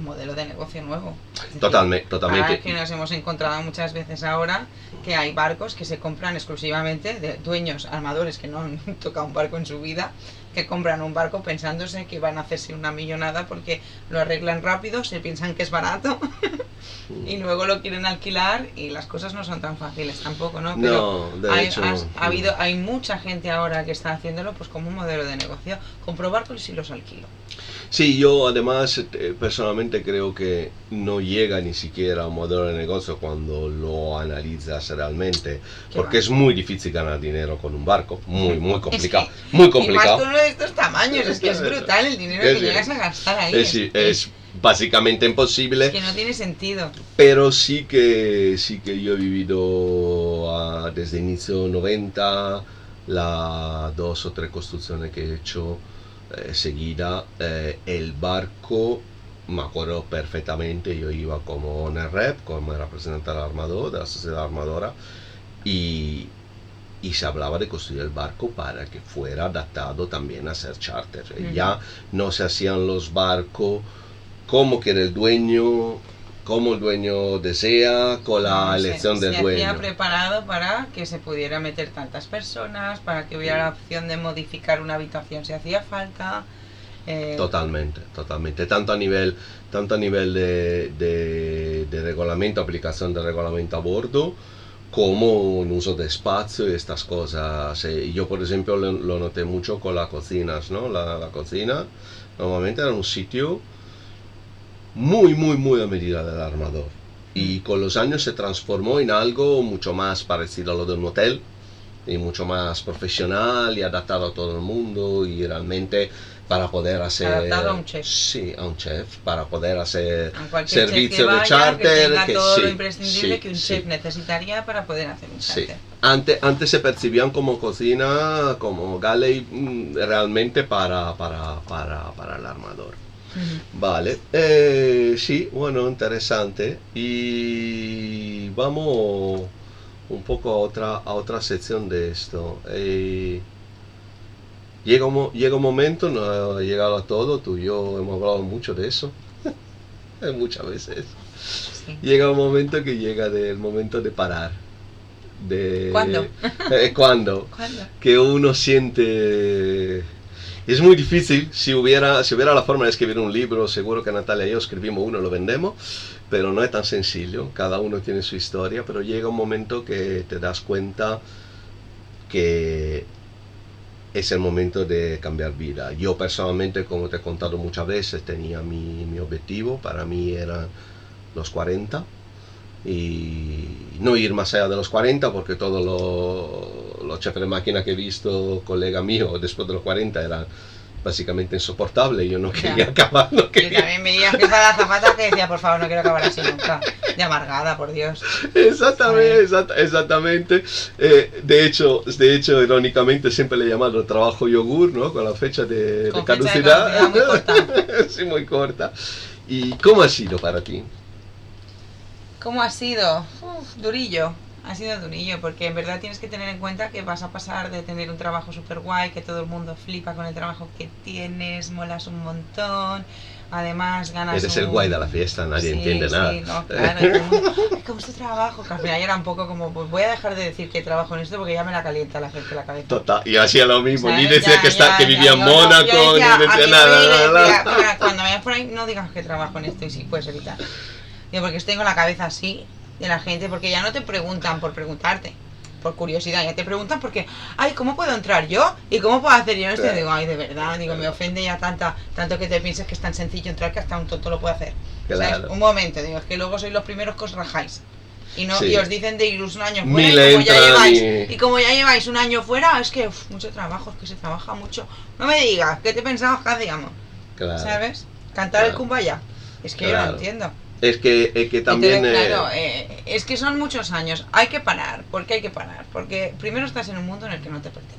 modelo de negocio nuevo. Decir, totalmente. Ahora que nos hemos encontrado muchas veces ahora que hay barcos que se compran exclusivamente de dueños, armadores que no han tocado un barco en su vida, que compran un barco pensándose que van a hacerse una millonada porque lo arreglan rápido, se piensan que es barato y luego lo quieren alquilar y las cosas no son tan fáciles tampoco, ¿no? Pero no, de hecho, hay mucha gente ahora que está haciéndolo pues como un modelo de negocio. Compro barcos y los alquilo. Sí, yo además personalmente creo que no llega ni siquiera a un modelo de negocio cuando lo analizas realmente, porque es muy difícil ganar dinero con un barco, muy complicado, es que, muy complicado. Y más con uno de estos tamaños, es que es brutal el dinero que llegas a gastar ahí. Es básicamente imposible. Es que no tiene sentido. Pero sí que yo he vivido desde inicio 90 las 2 o 3 construcciones que he hecho seguida, el barco, me acuerdo perfectamente, yo iba como owner rep, como representante del armador, de la sociedad armadora, y se hablaba de construir el barco para que fuera adaptado también a ser charter. Ya no se hacían los barcos como que el dueño, como el dueño desea, con la elección del dueño. Se hacía preparado para que se pudiera meter tantas personas, para que hubiera la opción de modificar una habitación si hacía falta. Totalmente. Tanto a nivel de reglamento, aplicación de reglamento a bordo, como un uso de espacio y estas cosas. Yo, por ejemplo, lo noté mucho con las cocinas, ¿no? La cocina normalmente era un sitio muy a medida del armador, y con los años se transformó en algo mucho más parecido a lo de un hotel y mucho más profesional y adaptado a todo el mundo, y realmente para poder hacer adaptado a un chef. Sí, a un chef, para poder hacer servicio de charter, que tenga todo lo imprescindible que un chef necesitaría para poder hacer un charter. Antes se percibían como cocina, como galley, realmente para el armador. Vale, sí, bueno, interesante. Y vamos un poco a otra sección de esto. Llega un momento, no ha llegado a todo, tú y yo hemos hablado mucho de eso, muchas veces. Sí. Llega un momento que llega el momento de parar. ¿Cuándo? ¿Cuándo? Que uno siente... Es muy difícil. Si hubiera la forma de escribir un libro, seguro que Natalia y yo escribimos uno, lo vendemos, pero no es tan sencillo. Cada uno tiene su historia, pero llega un momento que te das cuenta que es el momento de cambiar vida. Yo personalmente, como te he contado muchas veces, tenía mi objetivo. Para mí eran los 40 y no ir más allá de los 40, porque todos los chefes de máquina que he visto, colega mío, después de los 40 eran básicamente insoportables y yo no quería acabar. No quería. Yo también veía que estaba la zapata que decía, por favor, no quiero acabar así nunca, de amargada, por Dios. Exactamente. De hecho, irónicamente siempre le he llamado trabajo yogur, ¿no? Con la fecha de caducidad. Muy corta. Sí, muy corta. ¿Y cómo ha sido para ti? ¿Cómo ha sido? Durillo. Ha sido durillo, porque en verdad tienes que tener en cuenta que vas a pasar de tener un trabajo súper guay, que todo el mundo flipa con el trabajo que tienes, molas un montón, además ganas Eres el guay de la fiesta, nadie entiende nada. Sí, no, claro, como este trabajo, que al final era un poco como, pues voy a dejar de decir que trabajo en esto porque ya me la calienta la gente la cabeza. Total, yo hacía lo mismo, ¿Sabes? ni decía que vivía en Mónaco, ni ni decía nada. Mira, cuando vayas por ahí no digas que trabajo en esto y si puedes evitar. Digo, porque tengo la cabeza así de la gente, porque ya no te preguntan por preguntarte, por curiosidad, ya te preguntan porque, ay, ¿cómo puedo entrar yo? ¿Y cómo puedo hacer yo esto? Y digo, ay, de verdad, digo, me ofende ya tanto que te pienses que es tan sencillo entrar que hasta un tonto lo puede hacer. Claro. ¿Sabes? Un momento, digo, es que luego sois los primeros que os rajáis. Y no, Sí. y os dicen de iros un año fuera, y como ya lleváis un año fuera, es que mucho trabajo, es que se trabaja mucho. No me digas, ¿qué te pensabas que hacíamos? Claro. ¿Sabes? Cantar el kumbaya. Es que yo no entiendo. Es que también... Entonces, claro, es que son muchos años. Hay que parar. ¿Por qué hay que parar? Porque primero estás en un mundo en el que no te pertenece.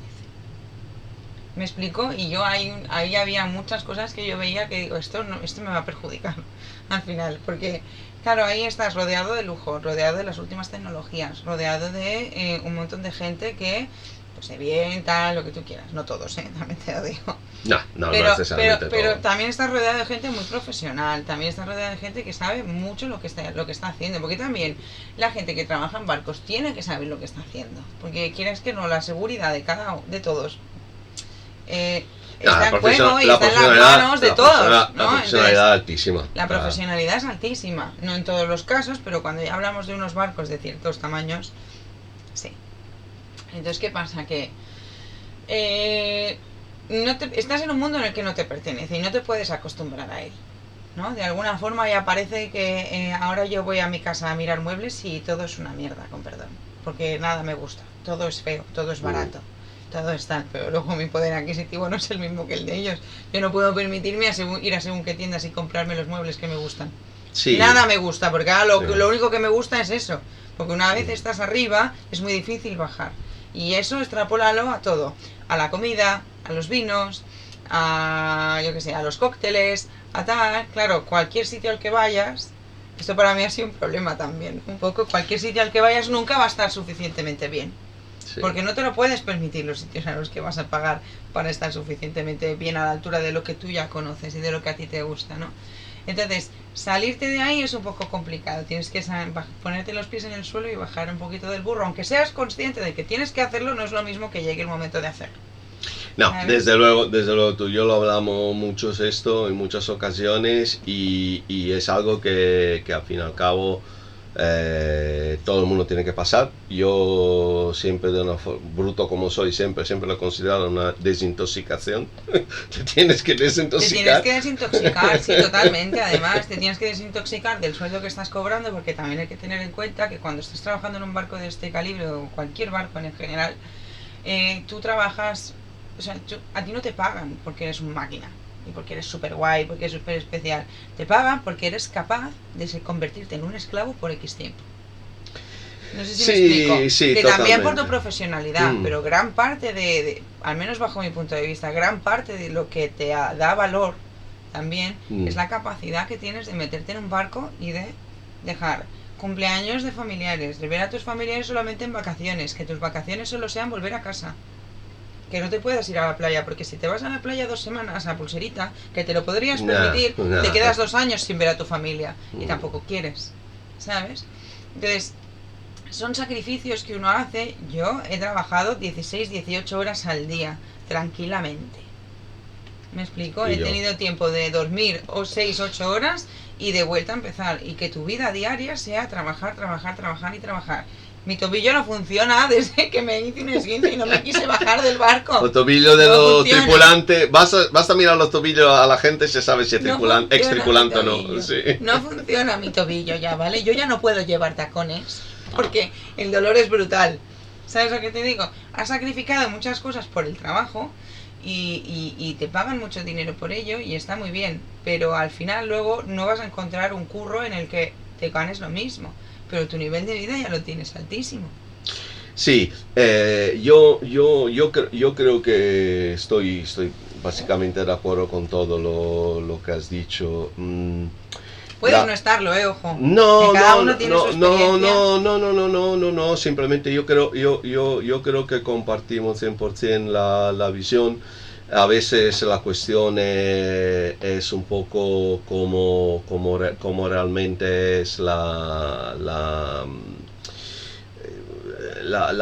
¿Me explico? Y yo ahí había muchas cosas que yo veía que digo, esto me va a perjudicar al final. Porque, claro, ahí estás rodeado de lujo, rodeado de las últimas tecnologías, rodeado de un montón de gente que, pues, se bien, tal, lo que tú quieras. No todos, también te lo digo. No necesariamente pero todo. también estás rodeado de gente muy profesional, también estás rodeado de gente que sabe mucho lo que está haciendo, porque también la gente que trabaja en barcos tiene que saber lo que está haciendo, porque quieres que no, la seguridad de todos está en juego y está en las manos de todos, la ¿no? profesionalidad altísima. La profesionalidad es altísima, no en todos los casos, pero cuando ya hablamos de unos barcos de ciertos tamaños, sí. Entonces, ¿qué pasa? Que estás en un mundo en el que no te pertenece y no te puedes acostumbrar a él, ¿no? De alguna forma ya parece que ahora yo voy a mi casa a mirar muebles y todo es una mierda, con perdón, porque nada me gusta, todo es feo, todo es barato, todo es tal, pero luego mi poder adquisitivo no es el mismo que el de ellos. Yo no puedo permitirme ir a según qué tiendas y comprarme los muebles que me gustan. Sí. Nada me gusta, porque ahora lo único que me gusta es eso, porque una vez estás arriba es muy difícil bajar. Y eso extrapólalo a todo, a la comida, a los vinos, a los cócteles, a tal. Claro, cualquier sitio al que vayas, esto para mí ha sido un problema también, un poco, cualquier sitio al que vayas nunca va a estar suficientemente bien. Sí. Porque no te lo puedes permitir los sitios a los que vas a pagar para estar suficientemente bien a la altura de lo que tú ya conoces y de lo que a ti te gusta, ¿no? Entonces, salirte de ahí es un poco complicado. Tienes que ponerte los pies en el suelo y bajar un poquito del burro. Aunque seas consciente de que tienes que hacerlo, no es lo mismo que llegue el momento de hacerlo. No, desde luego tú y yo lo hablamos muchos esto en muchas ocasiones y es algo que al fin y al cabo todo el mundo tiene que pasar. Yo siempre, bruto como soy, siempre lo he considerado una desintoxicación. Te tienes que desintoxicar. Te tienes que desintoxicar, sí, totalmente. Además, te tienes que desintoxicar del sueldo que estás cobrando, porque también hay que tener en cuenta que cuando estés trabajando en un barco de este calibre o cualquier barco en general, tú trabajas, o sea, a ti no te pagan porque eres una máquina y porque eres súper guay, porque eres súper especial. Te pagan porque eres capaz de convertirte en un esclavo por X tiempo. No sé si me explico. Sí, que totalmente. También por tu profesionalidad, pero gran parte al menos bajo mi punto de vista, gran parte de lo que te da valor también es la capacidad que tienes de meterte en un barco y de dejar cumpleaños de familiares, de ver a tus familiares solamente en vacaciones, que tus vacaciones solo sean volver a casa. Que no te puedas ir a la playa, porque si te vas a la playa 2 semanas a Pulserita, que te lo podrías permitir, te quedas 2 años sin ver a tu familia y tampoco quieres, ¿sabes? Entonces, son sacrificios que uno hace. Yo he trabajado 16, 18 horas al día, tranquilamente. ¿Me explico? He tenido tiempo de dormir 6, 8 horas y de vuelta a empezar. Y que tu vida diaria sea trabajar y trabajar. Mi tobillo no funciona desde que me hice un esguince y no me quise bajar del barco. Los tobillos de los tripulantes, vas a mirar los tobillos a la gente y se sabe si es ex tripulante o no. Sí. No funciona mi tobillo ya, ¿vale? Yo ya no puedo llevar tacones porque el dolor es brutal. ¿Sabes lo que te digo? Has sacrificado muchas cosas por el trabajo y te pagan mucho dinero por ello y está muy bien, pero al final luego no vas a encontrar un curro en el que te ganes lo mismo. Pero tu nivel de vida ya lo tienes altísimo. Sí, yo creo que estoy básicamente de acuerdo con todo lo que has dicho. Puedes no estarlo, ojo. No, cada uno tiene su experiencia. No, simplemente yo creo que compartimos 100% la visión. A veces la cuestión es un poco como realmente es la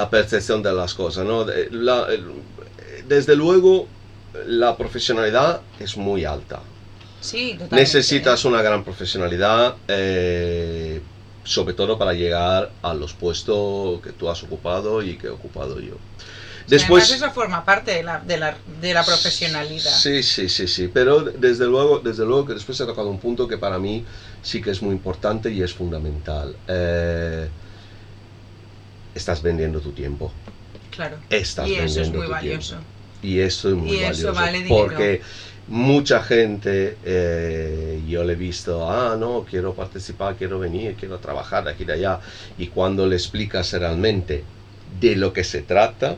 percepción de las cosas, ¿no? Desde luego, la profesionalidad es muy alta. Sí, totalmente. Necesitas una gran profesionalidad, sobre todo para llegar a los puestos que tú has ocupado y que he ocupado yo. Después, además eso forma parte de la profesionalidad. Sí, pero desde luego que después he tocado un punto que para mí sí que es muy importante y es fundamental. Estás vendiendo tu tiempo. Claro. Estás y eso es muy valioso. Tiempo. Y eso es muy valioso. Eso vale porque mucha gente, yo le he visto, no, quiero participar, quiero venir, quiero trabajar de aquí y de allá. Y cuando le explicas realmente de lo que se trata,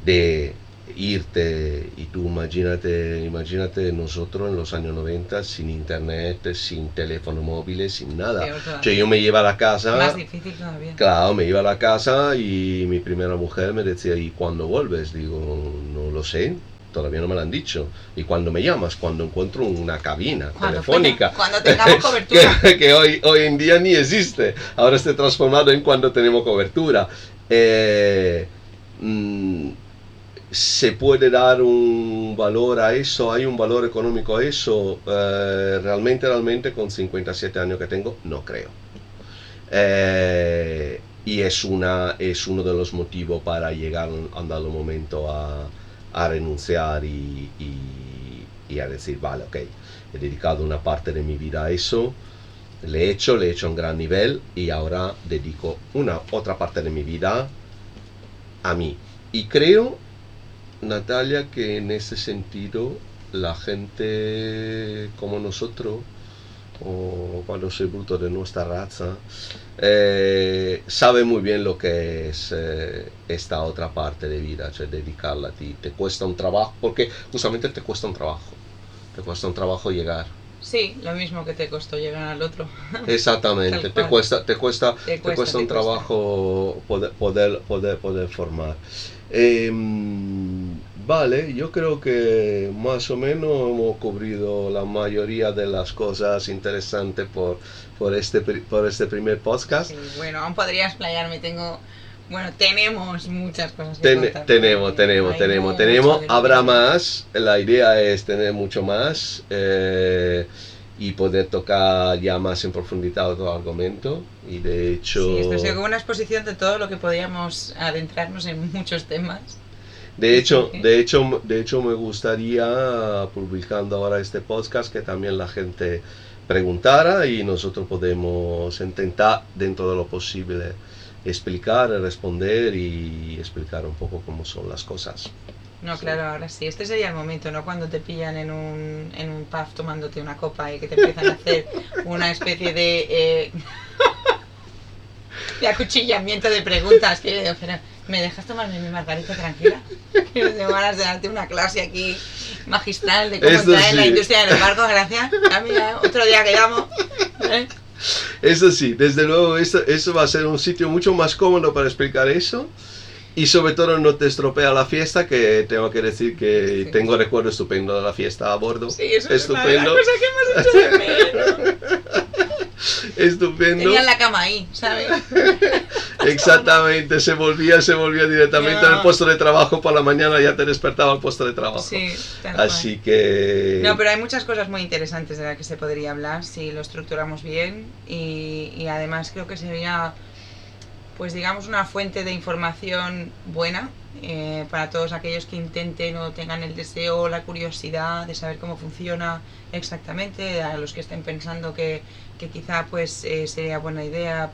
de irte, y tú imagínate nosotros en los años 90 sin internet, sin teléfono móviles, sin nada. Yo me iba a la casa, más difícil todavía. Claro, me iba a la casa y mi primera mujer me decía, ¿y cuándo vuelves? Digo, no lo sé, todavía no me lo han dicho. ¿Y cuándo me llamas? Cuando encuentro una cabina telefónica. Cuando tengamos cobertura. que hoy en día ni existe. Ahora está transformado en cuando tenemos cobertura. ¿Se puede dar un valor a eso? ¿Hay un valor económico a eso? Realmente con 57 años que tengo, no creo. Y es uno de los motivos para llegar a un dado momento a renunciar y a decir, vale, ok, he dedicado una parte de mi vida a eso, le he hecho a un gran nivel y ahora dedico otra parte de mi vida a mí. Y creo, Natalia, que en ese sentido la gente como nosotros, o cuando soy bruto de nuestra raza, sabe muy bien lo que es esta otra parte de vida, cioè dedicarla a ti. Te cuesta un trabajo, porque justamente te cuesta un trabajo llegar. Sí, lo mismo que te costó llegar al otro. Exactamente, te cuesta un trabajo poder formar. Vale, yo creo que más o menos hemos cubrido la mayoría de las cosas interesantes por este primer podcast. Sí, bueno, aún podría explayarme, tenemos muchas cosas que contar. Tenemos. Habrá más, la idea es tener mucho más y poder tocar ya más en profundidad otro argumento. Y de hecho... Sí, esto ha sido como una exposición de todo lo que podíamos adentrarnos en muchos temas. De hecho me gustaría, publicando ahora este podcast, que también la gente preguntara y nosotros podemos intentar, dentro de lo posible, explicar, responder y explicar un poco cómo son las cosas. No, sí. Claro, ahora sí. Este sería el momento, ¿no? Cuando te pillan en un pub tomándote una copa y que te empiezan a hacer una especie de acuchillamiento de preguntas. Que yo digo, pero, ¿me dejas tomarme mi margarita tranquila? Que tengo ganas de darte una clase aquí magistral de cómo está en la industria de los barcos, gracias. Mira, otro día que llamo. Eso sí, desde luego, eso va a ser un sitio mucho más cómodo para explicar eso. Y sobre todo no te estropea la fiesta, que tengo que decir que sí. Tengo recuerdo estupendo de la fiesta a bordo. Sí, eso estupendo. Es una cosa que hemos hecho de menos. Estupendo. Tenían la cama ahí, ¿sabes? Exactamente, se volvía directamente al puesto de trabajo, por la mañana ya te despertaba al puesto de trabajo. Sí, así que... No, pero hay muchas cosas muy interesantes de las que se podría hablar si lo estructuramos bien y además creo que sería, pues digamos, una fuente de información buena para todos aquellos que intenten o tengan el deseo o la curiosidad de saber cómo funciona exactamente, a los que estén pensando que quizá pues sería buena idea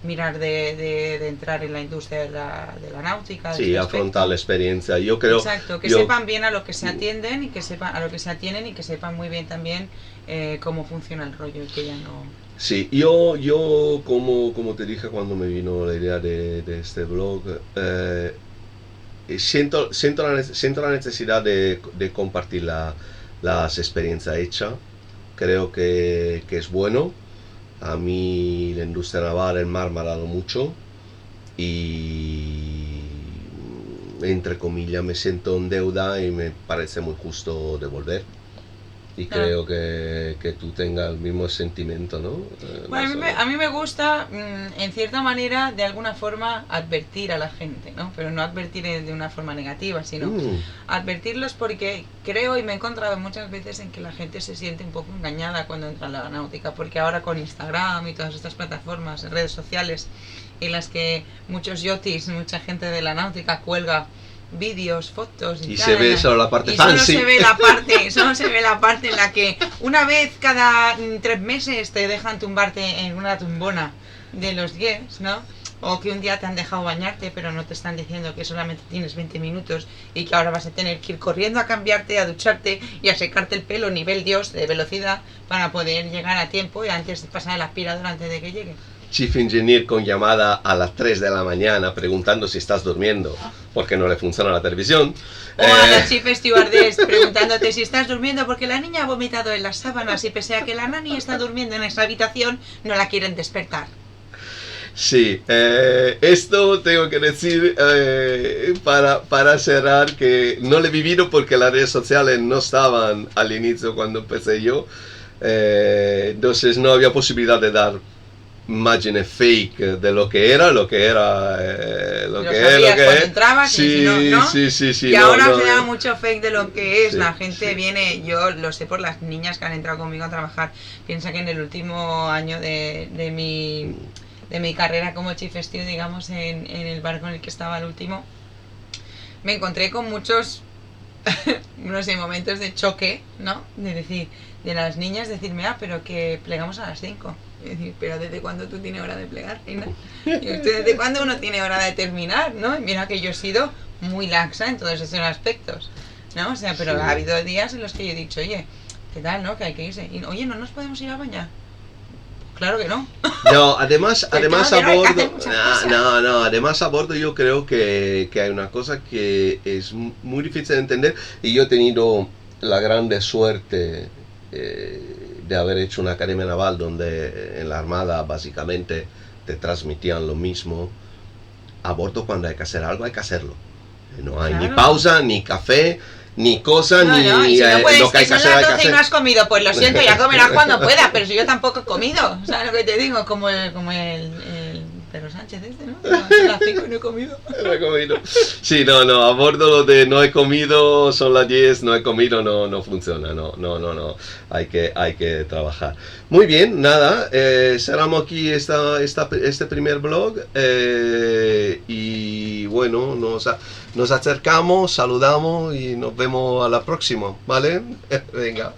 mirar de entrar en la industria de la náutica. Sí, afrontar la experiencia. Yo creo. Exacto, que sepan bien a lo que se atienden y que sepan a lo que se atienen y que sepan muy bien también cómo funciona el rollo y que ya no. Sí, yo como te dije cuando me vino la idea de este blog, siento la necesidad de compartir las experiencias hechas. Creo que es bueno. A mí la industria naval, el mar me ha dado mucho y entre comillas, me siento en deuda y me parece muy justo devolver. Y creo que tú tengas el mismo sentimiento, ¿no? Bueno, a mí me gusta, en cierta manera, de alguna forma, advertir a la gente, ¿no? Pero no advertir de una forma negativa, sino advertirlos porque creo y me he encontrado muchas veces en que la gente se siente un poco engañada cuando entra a la náutica, porque ahora con Instagram y todas estas plataformas, redes sociales, en las que muchos yotis, mucha gente de la náutica cuelga vídeos, fotos y se ve solo la parte fancy. Solo se ve la parte en la que una vez cada 3 meses te dejan tumbarte en una tumbona de los guías, ¿no? O que un día te han dejado bañarte pero no te están diciendo que solamente tienes 20 minutos y que ahora vas a tener que ir corriendo a cambiarte, a ducharte y a secarte el pelo nivel Dios de velocidad para poder llegar a tiempo y antes de pasar el aspirador antes de que llegue. Chief Engineer con llamada a las 3 de la mañana preguntando si estás durmiendo porque no le funciona la televisión. O a la Chief Stewardess preguntándote si estás durmiendo porque la niña ha vomitado en las sábanas y pese a que la nani está durmiendo en esa habitación no la quieren despertar. Sí, esto tengo que decir para cerrar que no lo he vivido porque las redes sociales no estaban al inicio cuando empecé yo, entonces no había posibilidad de dar imágenes fake de lo que era lo que es. Entrabas, sí, y si no, sí, y ahora se da mucho fake de lo que es. Sí, la gente viene, yo lo sé por las niñas que han entrado conmigo a trabajar. Piensa que en el último año de mi carrera como Chief Steward, digamos, en el barco en el que estaba el último, me encontré con muchos no sé, momentos de choque, ¿no? De decir, de las niñas decirme, pero que plegamos a las 5. Y decir, pero ¿desde cuándo tú tienes hora de plegar, Reina? Y ¿desde cuándo uno tiene hora de terminar, no? Y mira que yo he sido muy laxa en todos esos aspectos, ¿no? O sea, pero sí, ha habido días en los que yo he dicho, oye, ¿qué tal, no? Que hay que irse. Y, oye, ¿no nos podemos ir a bañar? Claro que no. No, además a bordo, además a bordo yo creo que hay una cosa que es muy difícil de entender y yo he tenido la grande suerte de haber hecho una academia naval donde en la armada básicamente te transmitían lo mismo. A bordo cuando hay que hacer algo hay que hacerlo. No hay ni pausa, ni café, ni cosa, ni y si no puedes, lo que hay que hacer. Son las 12 y no has comido, pues lo siento, ya comerás cuando puedas, pero si yo tampoco he comido, ¿sabes lo que te digo? Como el Pedro Sánchez ¿no? Son las 5 y no he comido. No he comido. Sí, no, a bordo lo de no he comido, son las 10, no he comido, no funciona, no, hay que trabajar. Muy bien, nada, cerramos aquí este primer blog y bueno, nos acercamos, saludamos y nos vemos a la próxima, ¿vale? Venga.